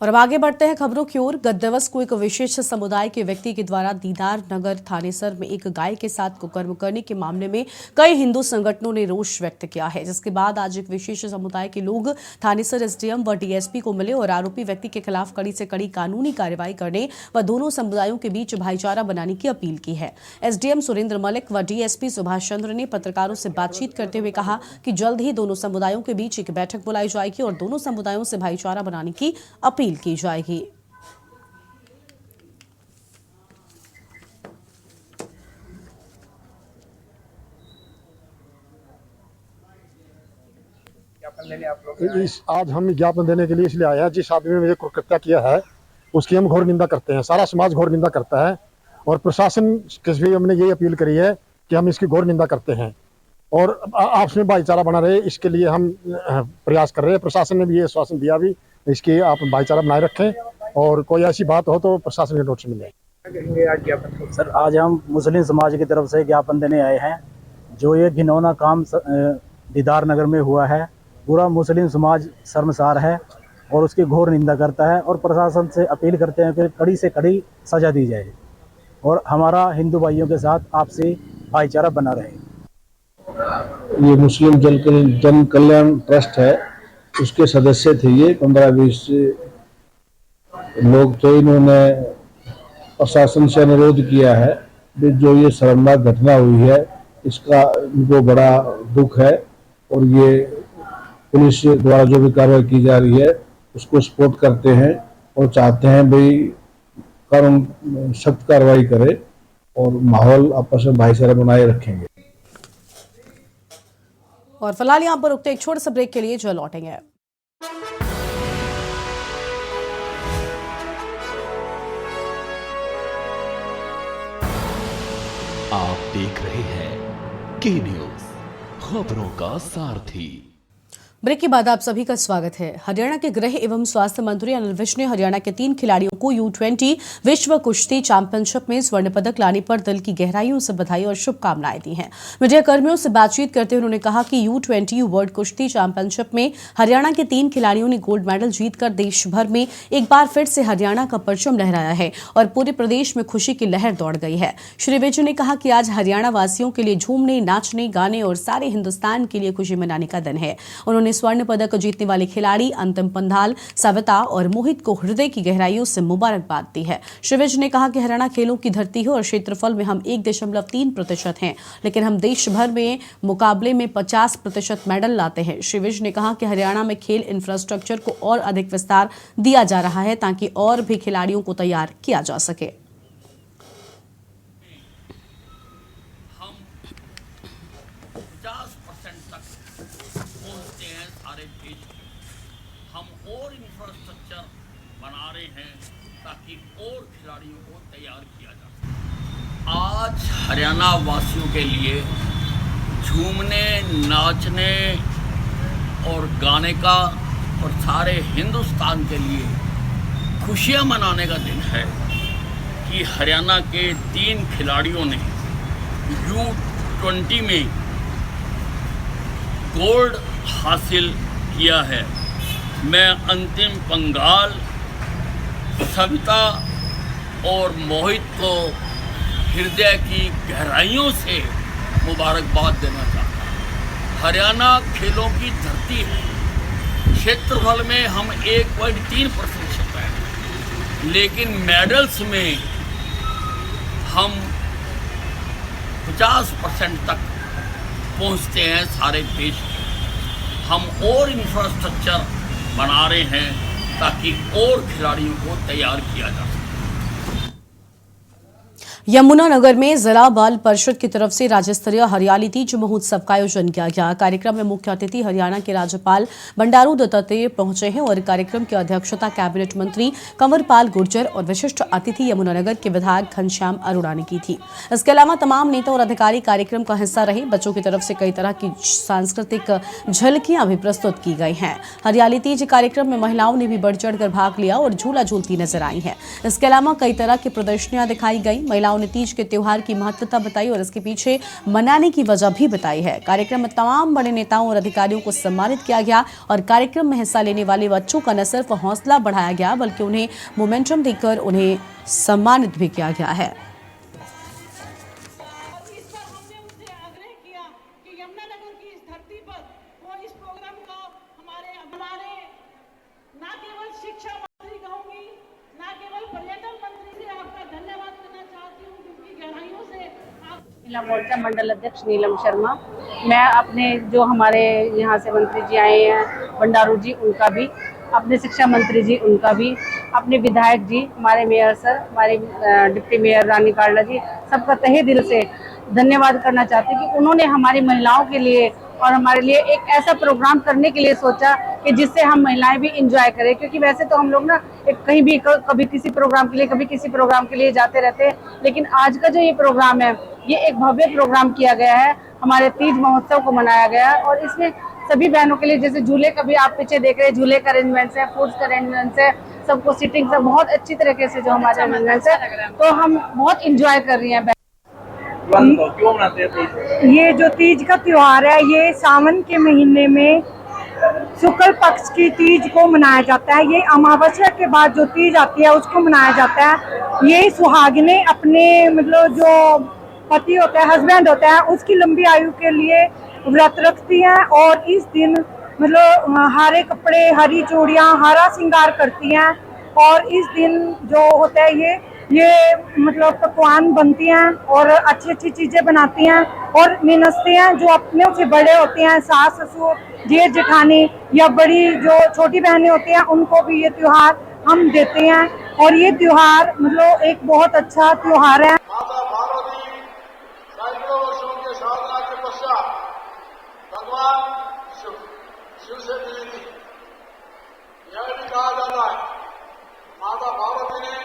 और अब आगे बढ़ते हैं खबरों की ओर। गत दिवस को एक विशेष समुदाय के व्यक्ति के द्वारा दीदार नगर थानेसर में एक गाय के साथ कुकर्म करने के मामले में कई हिंदू संगठनों ने रोष व्यक्त किया है, जिसके बाद आज एक विशेष समुदाय के लोग थानेसर एसडीएम व डीएसपी को मिले और आरोपी व्यक्ति के खिलाफ कड़ी से कड़ी कानूनी कार्रवाई करने व दोनों समुदायों के बीच भाईचारा बनाने की अपील की है। एसडीएम सुरेंद्र मलिक व डीएसपी सुभाष चंद्र ने पत्रकारों से बातचीत करते हुए कहा कि जल्द ही दोनों समुदायों के बीच एक बैठक बुलाई जाएगी और दोनों समुदायों से भाईचारा बनाने की अपील की जाएगी। आज हम ज्ञापन देने के लिए इसलिए आए हैं, जिस आदमी ने मुझे कृत्य किया है उसकी हम घोर निंदा करते हैं। सारा समाज घोर निंदा करता है और प्रशासन के भी हमने ये अपील करी है कि हम इसकी घोर निंदा करते हैं और आपस में भाईचारा बना रहे, इसके लिए हम प्रयास कर रहे हैं। प्रशासन ने भी ये आश्वासन दिया भी इसकी आप भाईचारा बनाए रखें और कोई ऐसी बात हो तो प्रशासन के नोटिस मिले। सर, आज हम मुस्लिम समाज की तरफ से ज्ञापन देने आए हैं। जो ये घिनौना काम दीदार नगर में हुआ है, पूरा मुस्लिम समाज शर्मसार है और उसकी घोर निंदा करता है और प्रशासन से अपील करते हैं कि कड़ी से कड़ी सजा दी जाए और हमारा हिंदू भाइयों के साथ आपसी भाईचारा बना रहे। ये मुस्लिम जन कल्याण ट्रस्ट है, उसके सदस्य थे ये 15-20 लोग। तो इन्होंने प्रशासन से अनुरोध किया है कि जो ये शर्मनाक घटना हुई है इसका इनको बड़ा दुख है और ये पुलिस द्वारा जो भी कार्रवाई की जा रही है उसको सपोर्ट करते हैं और चाहते हैं भाई कानून सख्त कार्रवाई करे और माहौल आपस में भाईचारा बनाए रखेंगे। और फिलहाल यहाँ पर रुकते एक छोटे से ब्रेक के लिए जो लौटेंगे। आप देख रहे हैं के न्यूज, खबरों का सारथी। ब्रेक के बाद आप सभी का स्वागत है। हरियाणा के गृह एवं स्वास्थ्य मंत्री अनिल विज ने हरियाणा के 3 खिलाड़ियों को U20 विश्व कुश्ती चैंपियनशिप में स्वर्ण पदक लाने पर दिल की गहराइयों से बधाई और शुभकामनाएं दी हैं। मीडिया कर्मियों से बातचीत करते हुए उन्होंने कहा कि U20 वर्ल्ड कुश्ती चैंपियनशिप में हरियाणा के 3 खिलाड़ियों ने गोल्ड मेडल जीतकर देश भर में एक बार फिर से हरियाणा का परचम लहराया है और पूरे प्रदेश में खुशी की लहर दौड़ गई है। श्री विज ने कहा कि आज हरियाणा वासियों के लिए झूमने, नाचने, गाने और सारे हिंदुस्तान के लिए खुशी मनाने का दिन है। उन्होंने स्वर्ण पदक जीतने वाले खिलाड़ी अंतिम पंधाल, सविता और मोहित को हृदय की गहराइयों से मुबारकबाद दी है। श्री विज ने कहा कि हरियाणा खेलों की धरती है और क्षेत्रफल में हम 1.3% हैं, लेकिन हम देश भर में मुकाबले में 50% मेडल लाते हैं। श्री विज ने कहा कि हरियाणा में खेल इंफ्रास्ट्रक्चर को और अधिक विस्तार दिया जा रहा है ताकि और भी खिलाड़ियों को तैयार किया जा सके। 50% तक पहुंचते हैं सारे देश में। हम और इंफ्रास्ट्रक्चर बना रहे हैं ताकि और खिलाड़ियों को तैयार किया जा सके। आज हरियाणा वासियों के लिए झूमने, नाचने और गाने का और सारे हिंदुस्तान के लिए खुशियां मनाने का दिन है कि हरियाणा के 3 खिलाड़ियों ने U20 में गोल्ड हासिल किया है। मैं अंतिम पंघाल, सविता और मोहित को हृदय की गहराइयों से मुबारकबाद देना चाहता हूँ। हरियाणा खेलों की धरती है। क्षेत्रफल में हम 1.3% हैं, लेकिन मेडल्स में हम 50% तक पहुंचते हैं सारे देश में। हम और इंफ्रास्ट्रक्चर बना रहे हैं ताकि और खिलाड़ियों को तैयार किया जा सके। यमुनानगर में जिला बाल परिषद की तरफ से राज्य स्तरीय हरियाली तीज महोत्सव का आयोजन किया गया। कार्यक्रम में मुख्य अतिथि हरियाणा के राज्यपाल बंडारू दत्तात्रेय पहुंचे हैं और कार्यक्रम की अध्यक्षता कैबिनेट मंत्री कंवरपाल गुर्जर और विशिष्ट अतिथि यमुनानगर के विधायक घनश्याम अरोड़ा ने की थी। इसके अलावा तमाम नेता और अधिकारी कार्यक्रम का हिस्सा रहे। बच्चों की तरफ से कई तरह की सांस्कृतिक झलकियां भी प्रस्तुत की गई हैं। हरियाली तीज कार्यक्रम में महिलाओं ने भी बढ़ चढ़कर भाग लिया और झूला झूलती नजर आई है। इसके अलावा कई तरह की प्रदर्शनियां दिखाई गई। महिलाओं ने तीज के त्योहार की महत्वता बताई और इसके पीछे मनाने की वजह भी बताई है। कार्यक्रम में तमाम बड़े नेताओं और अधिकारियों को सम्मानित किया गया और कार्यक्रम में हिस्सा लेने वाले बच्चों का न सिर्फ हौसला बढ़ाया गया बल्कि उन्हें मोमेंटम देकर उन्हें सम्मानित भी किया गया है। महिला मोर्चा मंडल अध्यक्ष नीलम शर्मा। मैं अपने जो हमारे यहाँ से मंत्री जी आए हैं बंडारू जी, उनका भी, अपने शिक्षा मंत्री जी उनका भी, अपने विधायक जी, हमारे मेयर सर, हमारे डिप्टी मेयर रानी कार्ला जी, सबका तहे दिल से धन्यवाद करना चाहती हूँ कि उन्होंने हमारी महिलाओं के लिए और हमारे लिए एक ऐसा प्रोग्राम करने के लिए सोचा कि जिससे हम महिलाएं भी इंजॉय करें। क्योंकि वैसे तो हम लोग ना कहीं भी कभी किसी प्रोग्राम के लिए, कभी किसी प्रोग्राम के लिए जाते रहते हैं, लेकिन आज का जो ये प्रोग्राम है ये एक भव्य प्रोग्राम किया गया है। हमारे तीज महोत्सव को मनाया गया है और इसमें सभी बहनों के लिए, जैसे झूले का भी आप पीछे देख रहे हैं, झूले का अरेंजमेंट है, फूड्स का अरेंजमेंट है, सबको सीटिंग से बहुत अच्छी तरीके से जो हमारे अरेंजमेंट है, तो हम बहुत इंजॉय कर रही हैं। क्यों मनाते हैं ये जो तीज का त्योहार है? ये सावन के महीने में शुक्ल पक्ष की तीज को मनाया जाता है। ये अमावस्या के बाद जो तीज आती है उसको मनाया जाता है। ये सुहागिने अपने मतलब जो पति होता है, हस्बैंड होता है, उसकी लंबी आयु के लिए व्रत रखती हैं और इस दिन मतलब हरे कपड़े, हरी चूड़ियाँ, हरा श्रृंगार करती हैं और इस दिन जो होता है ये मतलब पकवान बनती हैं और अच्छी अच्छी चीज़ें बनाती हैं और निनसते हैं। जो अपने से बड़े होते हैं, सास ससुर, जेठ जेठानी या बड़ी जो छोटी बहनें होती हैं, उनको भी ये त्योहार हम देते हैं। और ये त्योहार मतलब एक बहुत अच्छा त्योहार है। माता पार्वती सैकड़ों वर्षों के साधना के पश्चात भगवान शिव से मिली थी। यह भी कहा जाता है माता पार्वती ने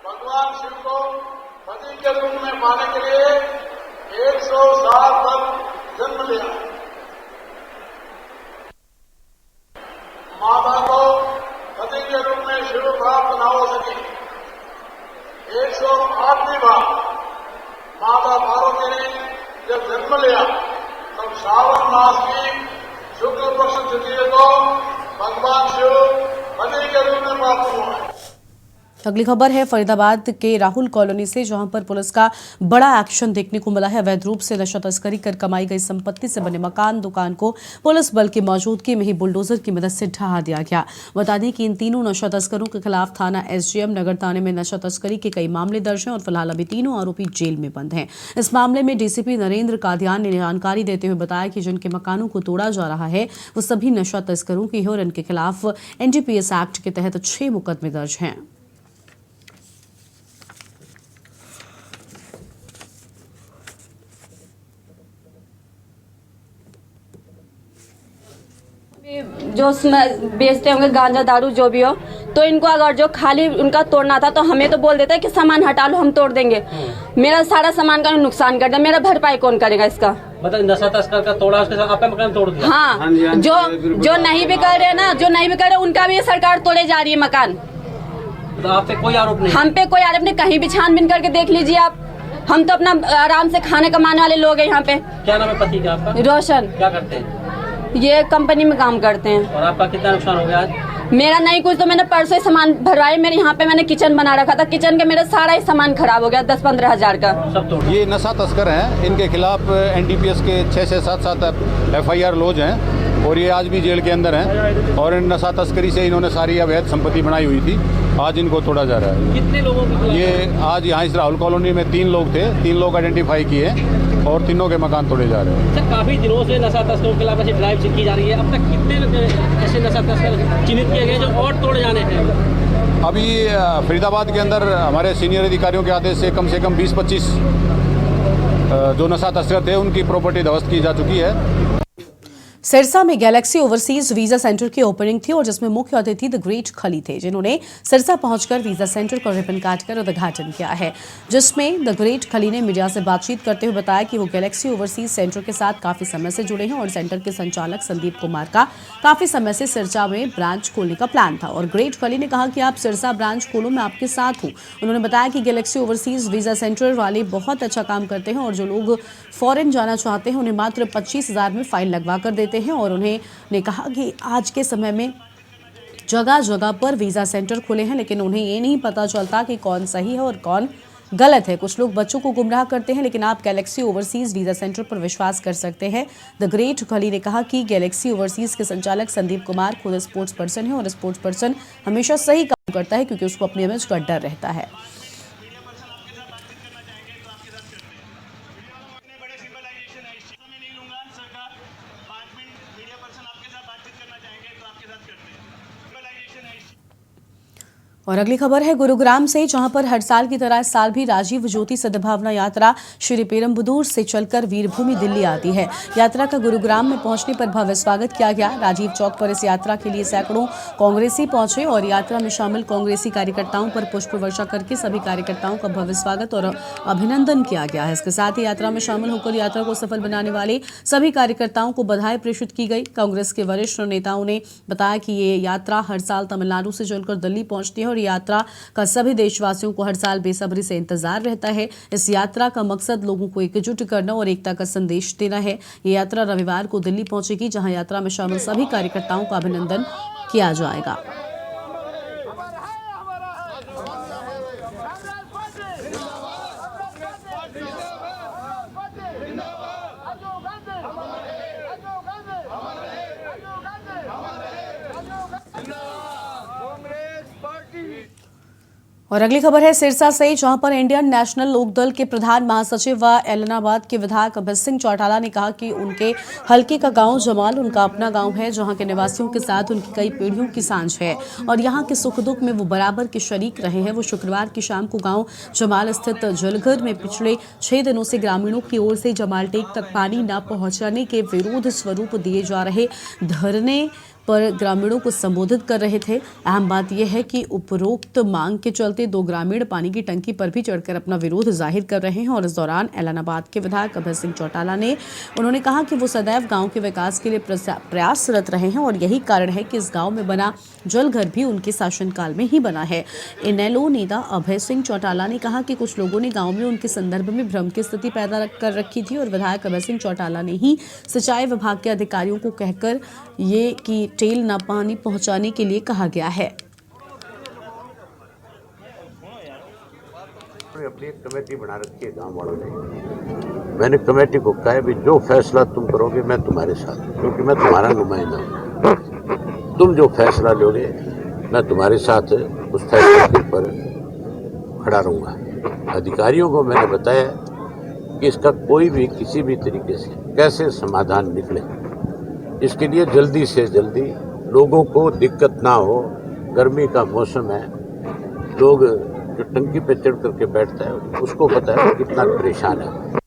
भगवान शिव को पति के रूप में पाने के लिए 100 साल तक जन्म लिया। माता को पति के रूप में शिव प्राप्त न हो सकी। 108वीं बार माता पार्वती ने जब जन्म लिया तब श्रावण मास की शुक्ल पक्ष तृतीया को भगवान शिव पति के रूप में प्राप्त हुआ है। अगली खबर है फरीदाबाद के राहुल कॉलोनी से, जहां पर पुलिस का बड़ा एक्शन देखने को मिला है। अवैध रूप से नशा तस्करी कर कमाई गई संपत्ति से बने मकान दुकान को पुलिस बल की मौजूदगी में ही बुलडोजर की मदद से ढहा दिया गया। बता दें कि इन तीनों नशा तस्करों के खिलाफ थाना एसडीएम नगर थाने में नशा तस्करी के कई मामले दर्ज हैं और फिलहाल अभी तीनों आरोपी जेल में बंद हैं। इस मामले में डीसीपी नरेंद्र कादियान ने जानकारी देते हुए बताया कि जिनके मकानों को तोड़ा जा रहा है वो सभी नशा तस्करों के हैं और इनके खिलाफ एनडीपीएस एक्ट के तहत 6 मुकदमे दर्ज हैं। जो बेचते होंगे गांजा दारू जो भी हो, तो इनको अगर जो खाली उनका तोड़ना था तो हमें तो बोल देता है कि सामान हटा लो हम तोड़ देंगे। मेरा सारा सामान का नुकसान कर दिया, मेरा भरपाई कौन करेगा इसका? मतलब नशा तस्कर का तोड़ा, उसके साथ आपका मकान तोड़ दिया। हाँ, जो नहीं भी कर रहे ना, जो नहीं भी कर रहे उनका भी सरकार तोड़े जा रही है मकान। तो आप पे कोई आरोप नहीं? हम पे कोई आरोप नहीं, कहीं भी छानबीन करके देख लीजिए आप। हम तो अपना आराम से खाने कमाने वाले लोग हैं यहाँ पे। क्या नाम है पति का आपका? रोशन। क्या करते हैं? ये कंपनी में काम करते हैं। और आपका कितना नुकसान हो गया आज? मेरा नहीं कुछ, तो मैंने परसों ही सामान भरवाए। मेरे यहाँ पे मैंने किचन बना रखा था, किचन के मेरा सारा ही सामान खराब हो गया, 10-15 हजार का सब तोड़। ये नशा तस्कर हैं, इनके खिलाफ एनडीपीएस के 6 से 7 FIR लॉज हैं और ये आज भी जेल के अंदर हैं। और इन नशा तस्करी से इन्होंने सारी अवैध संपत्ति बनाई हुई थी, आज इनको तोड़ा जा रहा है। कितने लोगों को? ये आज यहाँ इस राहुल कॉलोनी में 3 लोग थे, 3 लोग आइडेंटिफाई किए और तीनों के मकान तोड़े जा रहे हैं। सर, काफी दिनों से नशा तस्करों के खिलाफ ऐसी ड्राइव की जा रही है। अब तक कितने ऐसे नशा तस्कर चिन्हित किए गए जो और तोड़ जाने हैं? अभी फरीदाबाद के अंदर हमारे सीनियर अधिकारियों के आदेश से कम 20-25 जो नशा तस्कर थे उनकी प्रॉपर्टी ध्वस्त की जा चुकी है। सिरसा में गैलेक्सी ओवरसीज वीजा सेंटर की ओपनिंग थी और जिसमें मुख्य अतिथि द ग्रेट खली थे, जिन्होंने सिरसा पहुंचकर वीजा सेंटर को रिबन काटकर उद्घाटन किया है। जिसमें द ग्रेट खली ने मीडिया से बातचीत करते हुए बताया कि वो गैलेक्सी ओवरसीज सेंटर के साथ काफी समय से जुड़े हैं और सेंटर के संचालक संदीप कुमार का काफी समय से सिरसा में ब्रांच खोलने का प्लान था और ग्रेट खली ने कहा कि आप सिरसा ब्रांच खोलो, मैं आपके साथ हूँ। उन्होंने बताया कि गैलेक्सी ओवरसीज वीजा सेंटर वाले बहुत अच्छा काम करते हैं और जो लोग फॉरेन जाना चाहते हैं उन्हें मात्र 25,000 में फाइल लगवा कर देते हैं। और उन्होंने कहा कि आज के समय में जगह जगह पर वीजा सेंटर खुले हैं, लेकिन उन्हें ये नहीं पता चलता कि कौन सही है और कौन गलत है। कुछ लोग बच्चों को गुमराह करते हैं, लेकिन आप गैलेक्सी ओवरसीज वीजा सेंटर पर विश्वास कर सकते हैं। द ग्रेट खली ने कहा कि गैलेक्सी ओवरसीज के संचालक संदीप कुमार खुद स्पोर्ट्स पर्सन है और स्पोर्ट्स पर्सन हमेशा सही काम करता है क्योंकि उसको अपने इमेज का डर रहता है। और अगली खबर है गुरुग्राम से, जहां पर हर साल की तरह इस साल भी राजीव ज्योति सद्भावना यात्रा श्री पेरम्बदूर से चलकर वीरभूमि दिल्ली आती है। यात्रा का गुरुग्राम में पहुंचने पर भव्य स्वागत किया गया। राजीव चौक पर इस यात्रा के लिए सैकड़ों कांग्रेसी पहुंचे और यात्रा में शामिल कांग्रेसी कार्यकर्ताओं पर पुष्प वर्षा करके सभी कार्यकर्ताओं का भव्य स्वागत और अभिनंदन किया गया है। इसके साथ ही यात्रा में शामिल होकर यात्रा को सफल बनाने वाले सभी कार्यकर्ताओं को बधाई प्रेषित की गई। कांग्रेस के वरिष्ठ नेताओं ने बताया कि ये यात्रा हर साल तमिलनाडु से चलकर दिल्ली पहुंचती है और यात्रा का सभी देशवासियों को हर साल बेसब्री से इंतजार रहता है। इस यात्रा का मकसद लोगों को एकजुट करना और एकता का संदेश देना है। ये यात्रा रविवार को दिल्ली पहुंचेगी, जहां यात्रा में शामिल सभी कार्यकर्ताओं का अभिनंदन किया जाएगा। और अगली खबर है सिरसा से, जहां पर इंडियन नेशनल लोकदल के प्रधान महासचिव व एलनाबाद के विधायक अभय सिंह चौटाला ने कहा कि उनके हलके का गांव जमाल उनका अपना गांव है, जहां के निवासियों के साथ उनकी कई पीढ़ियों की सांझ है और यहां के सुख दुख में वो बराबर के शरीक रहे हैं। वो शुक्रवार की शाम को गांव जमाल स्थित जलघर में पिछले 6 दिनों से ग्रामीणों की ओर से जमाल टेक तक पानी न पहुंचाने के विरोध स्वरूप दिए जा रहे धरने पर ग्रामीणों को संबोधित कर रहे थे। अहम बात यह है कि उपरोक्त मांग के चलते 2 ग्रामीण पानी की टंकी पर भी चढ़कर अपना विरोध जाहिर कर रहे हैं और इस दौरान एलनाबाद के विधायक अभय सिंह चौटाला ने उन्होंने कहा कि वो सदैव गांव के विकास के लिए प्रयासरत रहे हैं और यही कारण है कि इस गांव में बना जलघर भी उनके शासनकाल में ही बना है। इनेलो नेता अभय सिंह चौटाला ने कहा कि कुछ लोगों ने गांव में उनके संदर्भ में भ्रम की स्थिति पैदा कर रखी थी और विधायक अभय सिंह चौटाला ने ही सिंचाई विभाग के अधिकारियों को कहकर ये कि टेल न पानी पहुंचाने के लिए कहा गया है। अपनी एक कमेटी बना रखी है गांव वालों ने। मैंने कमेटी को कहा है भी जो फैसला तुम करोगे मैं तुम्हारे साथ हूं, क्योंकि मैं तुम्हारा नुमाइंदा हूं। तुम जो फैसला लोगे मैं तुम्हारे साथ उस फैसले के ऊपर खड़ा रहूंगा। अधिकारियों को मैंने बताया कि इसका कोई भी किसी भी तरीके से कैसे समाधान निकले, इसके लिए जल्दी से जल्दी लोगों को दिक्कत ना हो। गर्मी का मौसम है, लोग जो टंकी पे चढ़ करके बैठता है उसको पता है कितना परेशान है।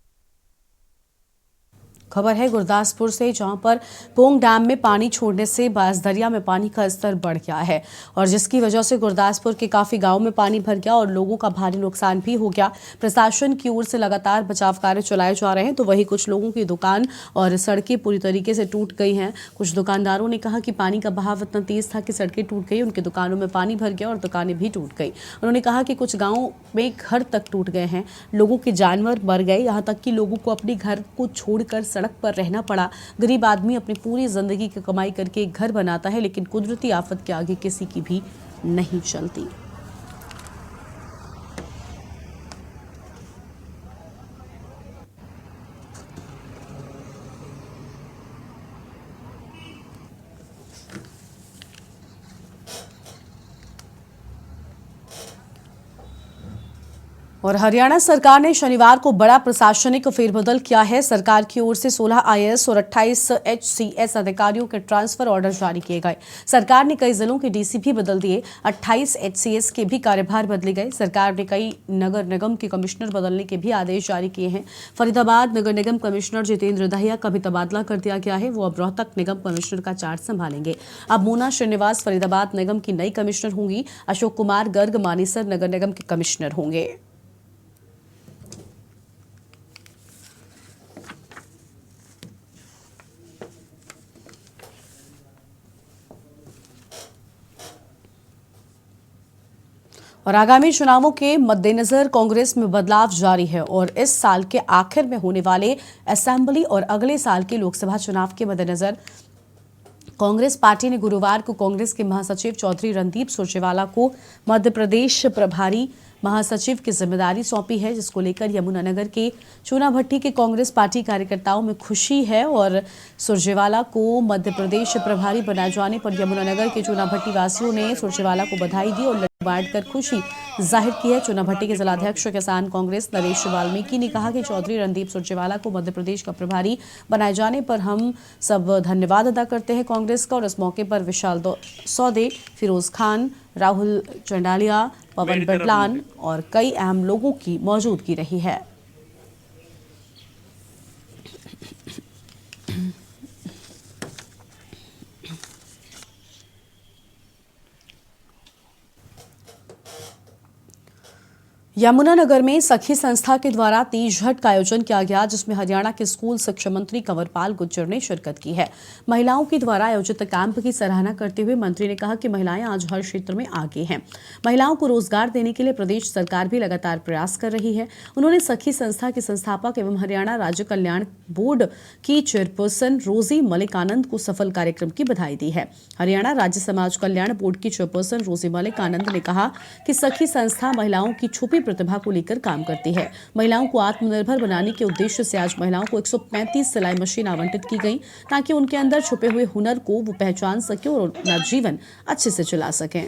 खबर है गुरदासपुर से, जहां पर पोंग डैम में पानी छोड़ने से बांसदरिया में पानी का स्तर बढ़ गया है और जिसकी वजह से गुरदासपुर के काफी गांव में पानी भर गया और लोगों का भारी नुकसान भी हो गया। प्रशासन की ओर से लगातार बचाव कार्य चलाए जा रहे हैं, तो वहीं कुछ लोगों की दुकान और सड़कें पूरी तरीके से टूट गई हैं। कुछ दुकानदारों ने कहा कि पानी का बहाव इतना तेज था कि सड़कें टूट गई, उनकी दुकानों में पानी भर गया और दुकानें भी टूट गई। उन्होंने कहा कि कुछ गाँव में घर तक टूट गए हैं, लोगों के जानवर मर गए, यहाँ तक कि लोगों को अपने घर को छोड़कर सड़क पर रहना पड़ा। गरीब आदमी अपनी पूरी जिंदगी की कमाई करके एक घर बनाता है, लेकिन कुदरती आफत के आगे किसी की भी नहीं चलती। और हरियाणा सरकार ने शनिवार को बड़ा प्रशासनिक फेरबदल किया है। सरकार की ओर से 16 IAS और 28 HCS अधिकारियों के ट्रांसफर ऑर्डर जारी किए गए। सरकार ने कई जिलों के DC भी बदल दिए, 28 HCS के भी कार्यभार बदले गए। सरकार ने कई नगर निगम के कमिश्नर बदलने के भी आदेश जारी किए हैं। फरीदाबाद नगर निगम कमिश्नर जितेंद्र दहिया का भी तबादला कर दिया गया है, वो अब रोहतक निगम कमिश्नर का चार्ज संभालेंगे। अब मोना श्रीनिवास फरीदाबाद निगम की नई कमिश्नर होंगी। अशोक कुमार गर्ग मानेसर नगर निगम के कमिश्नर होंगे। और आगामी चुनावों के मद्देनजर कांग्रेस में बदलाव जारी है और इस साल के आखिर में होने वाले असेंबली और अगले साल के लोकसभा चुनाव के मद्देनजर कांग्रेस पार्टी ने गुरुवार को कांग्रेस के महासचिव चौधरी रणदीप सुरजेवाला को मध्य प्रदेश प्रभारी महासचिव की जिम्मेदारी सौंपी है, जिसको लेकर यमुनानगर के चूनाभट्टी के कांग्रेस पार्टी कार्यकर्ताओं में खुशी है और सुरजेवाला को मध्य प्रदेश प्रभारी बनाए जाने पर यमुनानगर के चूनाभट्टी वासियों ने सुरजेवाला को बधाई दी और बांटकर खुशी जाहिर की है। चूनाभट्टी के जिलाध्यक्ष किसान कांग्रेस नरेश वाल्मीकि ने कहा कि चौधरी रणदीप सुरजेवाला को मध्य प्रदेश का प्रभारी बनाए जाने पर हम सब धन्यवाद अदा करते हैं कांग्रेस का। और इस मौके पर विशाल सौदे, फिरोज खान, राहुल चंडालिया, पवन बडलान और कई अहम लोगों की मौजूदगी रही है। यमुनानगर में सखी संस्था के द्वारा तीज घट का आयोजन किया गया, जिसमें हरियाणा के स्कूल शिक्षा मंत्री कंवरपाल गुर्जर ने शिरकत की है। महिलाओं के द्वारा आयोजित कैंप की सराहना करते हुए मंत्री ने कहा कि महिलाएं आज हर क्षेत्र में आगे हैं। महिलाओं को रोजगार देने के लिए प्रदेश सरकार भी लगातार प्रयास कर रही है। उन्होंने सखी संस्था के संस्थापक एवं हरियाणा राज्य कल्याण बोर्ड की चेयरपर्सन रोजी मलिक आनंद को सफल कार्यक्रम की बधाई दी है। हरियाणा राज्य समाज कल्याण बोर्ड की चेयरपर्सन रोजी मलिक आनंद ने कहा कि सखी संस्था महिलाओं की छुपी प्रतिभा को लेकर काम करती है। महिलाओं को आत्मनिर्भर बनाने के उद्देश्य से आज महिलाओं को 135 सिलाई मशीन आवंटित की गई, ताकि उनके अंदर छुपे हुए हुनर को वो पहचान सके और अपना जीवन अच्छे से चला सकें।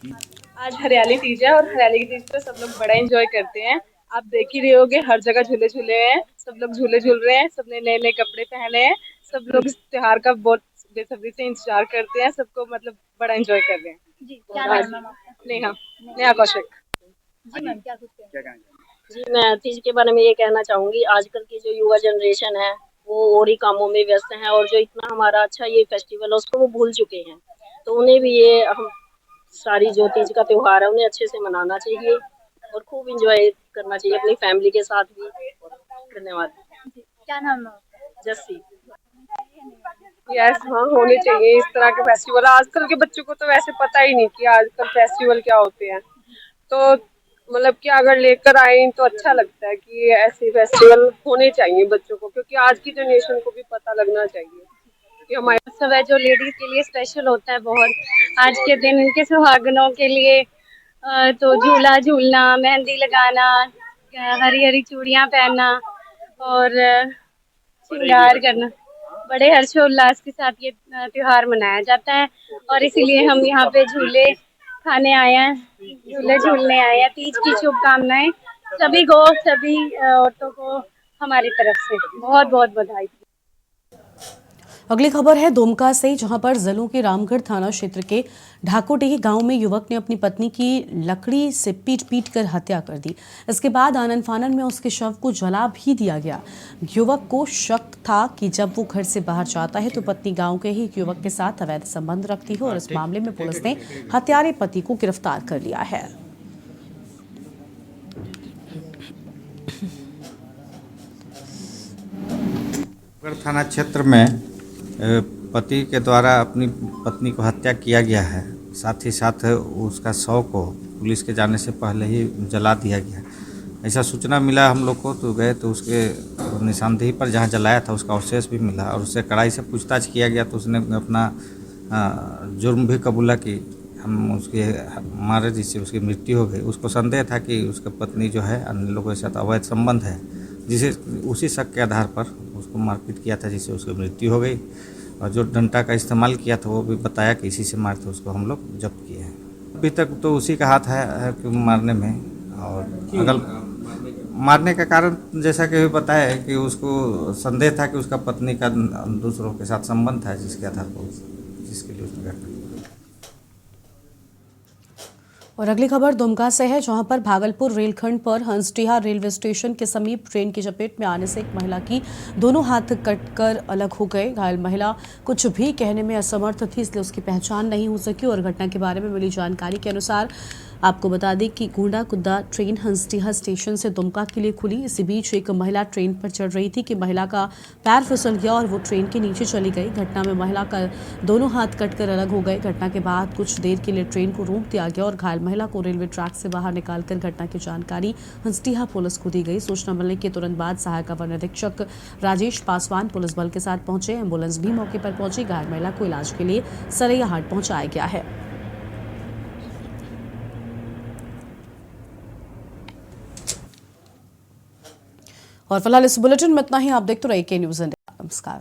आज हरियाली तीज है और हरियाली की तीज पे सब लोग बड़ा एंजॉय करते हैं। आप देख ही रहे होगे, हर जगह झूले झूले हैं, सब लोग झूले झूल रहे हैं, सबने नए नए कपड़े पहने हैं। सब लोग इस त्योहार का बहुत बेसब्री से इंतजार करते हैं। सबको मतलब बड़ा एंजॉय कर रहे हैं। जी, क्या नाम है मैम आपका? नेहा कौशिक। जी मैम, क्या कुछ कहें? जी, मैं तीज के बारे में ये कहना चाहूंगी, आजकल की जो युवा जनरेशन है वो और ही कामों में व्यस्त है और जो इतना हमारा अच्छा ये फेस्टिवल है उसको वो भूल चुके हैं। तो उन्हें भी ये हम सारी जो तीज का त्योहार है उन्हें अच्छे से मनाना चाहिए और खूब एंजॉय करना चाहिए अपनी फैमिली के साथ भी। धन्यवाद। क्या नाम है आपका? जस्सी। यस, हाँ, होने चाहिए इस तरह के फेस्टिवल। आजकल के बच्चों को तो वैसे पता ही नहीं कि आजकल फेस्टिवल क्या होते हैं। तो मतलब कि अगर लेकर आए तो अच्छा लगता है कि ऐसे फेस्टिवल होने चाहिए बच्चों को, क्योंकि आज की जनरेशन को भी पता लगना चाहिए कि हमारे उत्सव है जो लेडीज के लिए स्पेशल होता है बहुत। आज के दिन उनके सुहागनों के लिए तो झूला झूलना, मेहंदी लगाना, हरी हरी चूड़ियाँ पहनना और श्रृंगार करना, बड़े हर्षोल्लास के साथ ये त्योहार मनाया जाता है। और इसीलिए हम यहाँ पे झूले खाने आए हैं, झूले झूलने आए हैं। तीज की शुभकामनाएं सभी को, सभी औरतों को हमारी तरफ से बहुत बहुत बधाई। अगली खबर है दुमका से, जहां पर जिलों के रामगढ़ थाना क्षेत्र के ढाकोटेही गांव में युवक ने अपनी पत्नी की लकड़ी से पीट कर हत्या कर दी। इसके बाद आनन फानन में उसके शव को जला भी दिया गया। युवक को शक था कि जब वो घर से बाहर जाता है तो पत्नी गांव के ही एक युवक के साथ अवैध संबंध रखती है और इस मामले में पुलिस ने हत्यारे पति को गिरफ्तार कर लिया है। थाना क्षेत्र में पति के द्वारा अपनी पत्नी को हत्या किया गया है। साथ ही साथ उसका शव को पुलिस के जाने से पहले ही जला दिया गया। ऐसा सूचना मिला हम लोग को, तो गए तो उसके निशानदेही पर जहां जलाया था उसका अवशेष भी मिला और उससे कड़ाई से पूछताछ किया गया तो उसने अपना जुर्म भी कबूला कि हम उसके मारे जिससे उसकी मृत्यु हो गई। उसको संदेह था कि उसकी पत्नी जो है अन्य लोगों के साथ अवैध संबंध है, जिसे उसी शक के आधार पर उसको मारपीट किया था जिससे उसकी मृत्यु हो गई। और जो डंडा का इस्तेमाल किया था वो भी बताया कि इसी से मारे थे, उसको हम लोग जब्त किए हैं। अभी तक तो उसी का हाथ है कि मारने में, और अगर मारने का कारण जैसा कि बताया है कि उसको संदेह था कि उसका पत्नी का दूसरों के साथ संबंध था, जिसके आधार पर जिसके लिए उसने घटना। और अगली खबर दुमका से है, जहां पर भागलपुर रेलखंड पर हंसडीहा रेलवे स्टेशन के समीप ट्रेन की चपेट में आने से एक महिला की दोनों हाथ कटकर अलग हो गए। घायल महिला कुछ भी कहने में असमर्थ थी, इसलिए उसकी पहचान नहीं हो सकी। और घटना के बारे में मिली जानकारी के अनुसार आपको बता दें कि गोंडा कुद्दा ट्रेन हंसडीहा स्टेशन से दुमका के लिए खुली। इसी बीच एक महिला ट्रेन पर चढ़ रही थी कि महिला का पैर फिसल गया और वो ट्रेन के नीचे चली गई। घटना में महिला का दोनों हाथ कटकर अलग हो गए। घटना के बाद कुछ देर के लिए ट्रेन को रोक दिया गया और घायल महिला को रेलवे ट्रैक से बाहर निकालकर घटना की जानकारी हंसडीहा पुलिस को दी गई। सूचना मिलने के तुरंत बाद सहायक अवर निरीक्षक राजेश पासवान पुलिस बल के साथ पहुंचे। एम्बुलेंस भी मौके पर पहुंची। घायल महिला को इलाज के लिए सरैयाहाट पहुंचाया गया है। और फिलहाल इस बुलेटिन में इतना ही। आप देखते रहिए के न्यूज़ इंडिया। नमस्कार।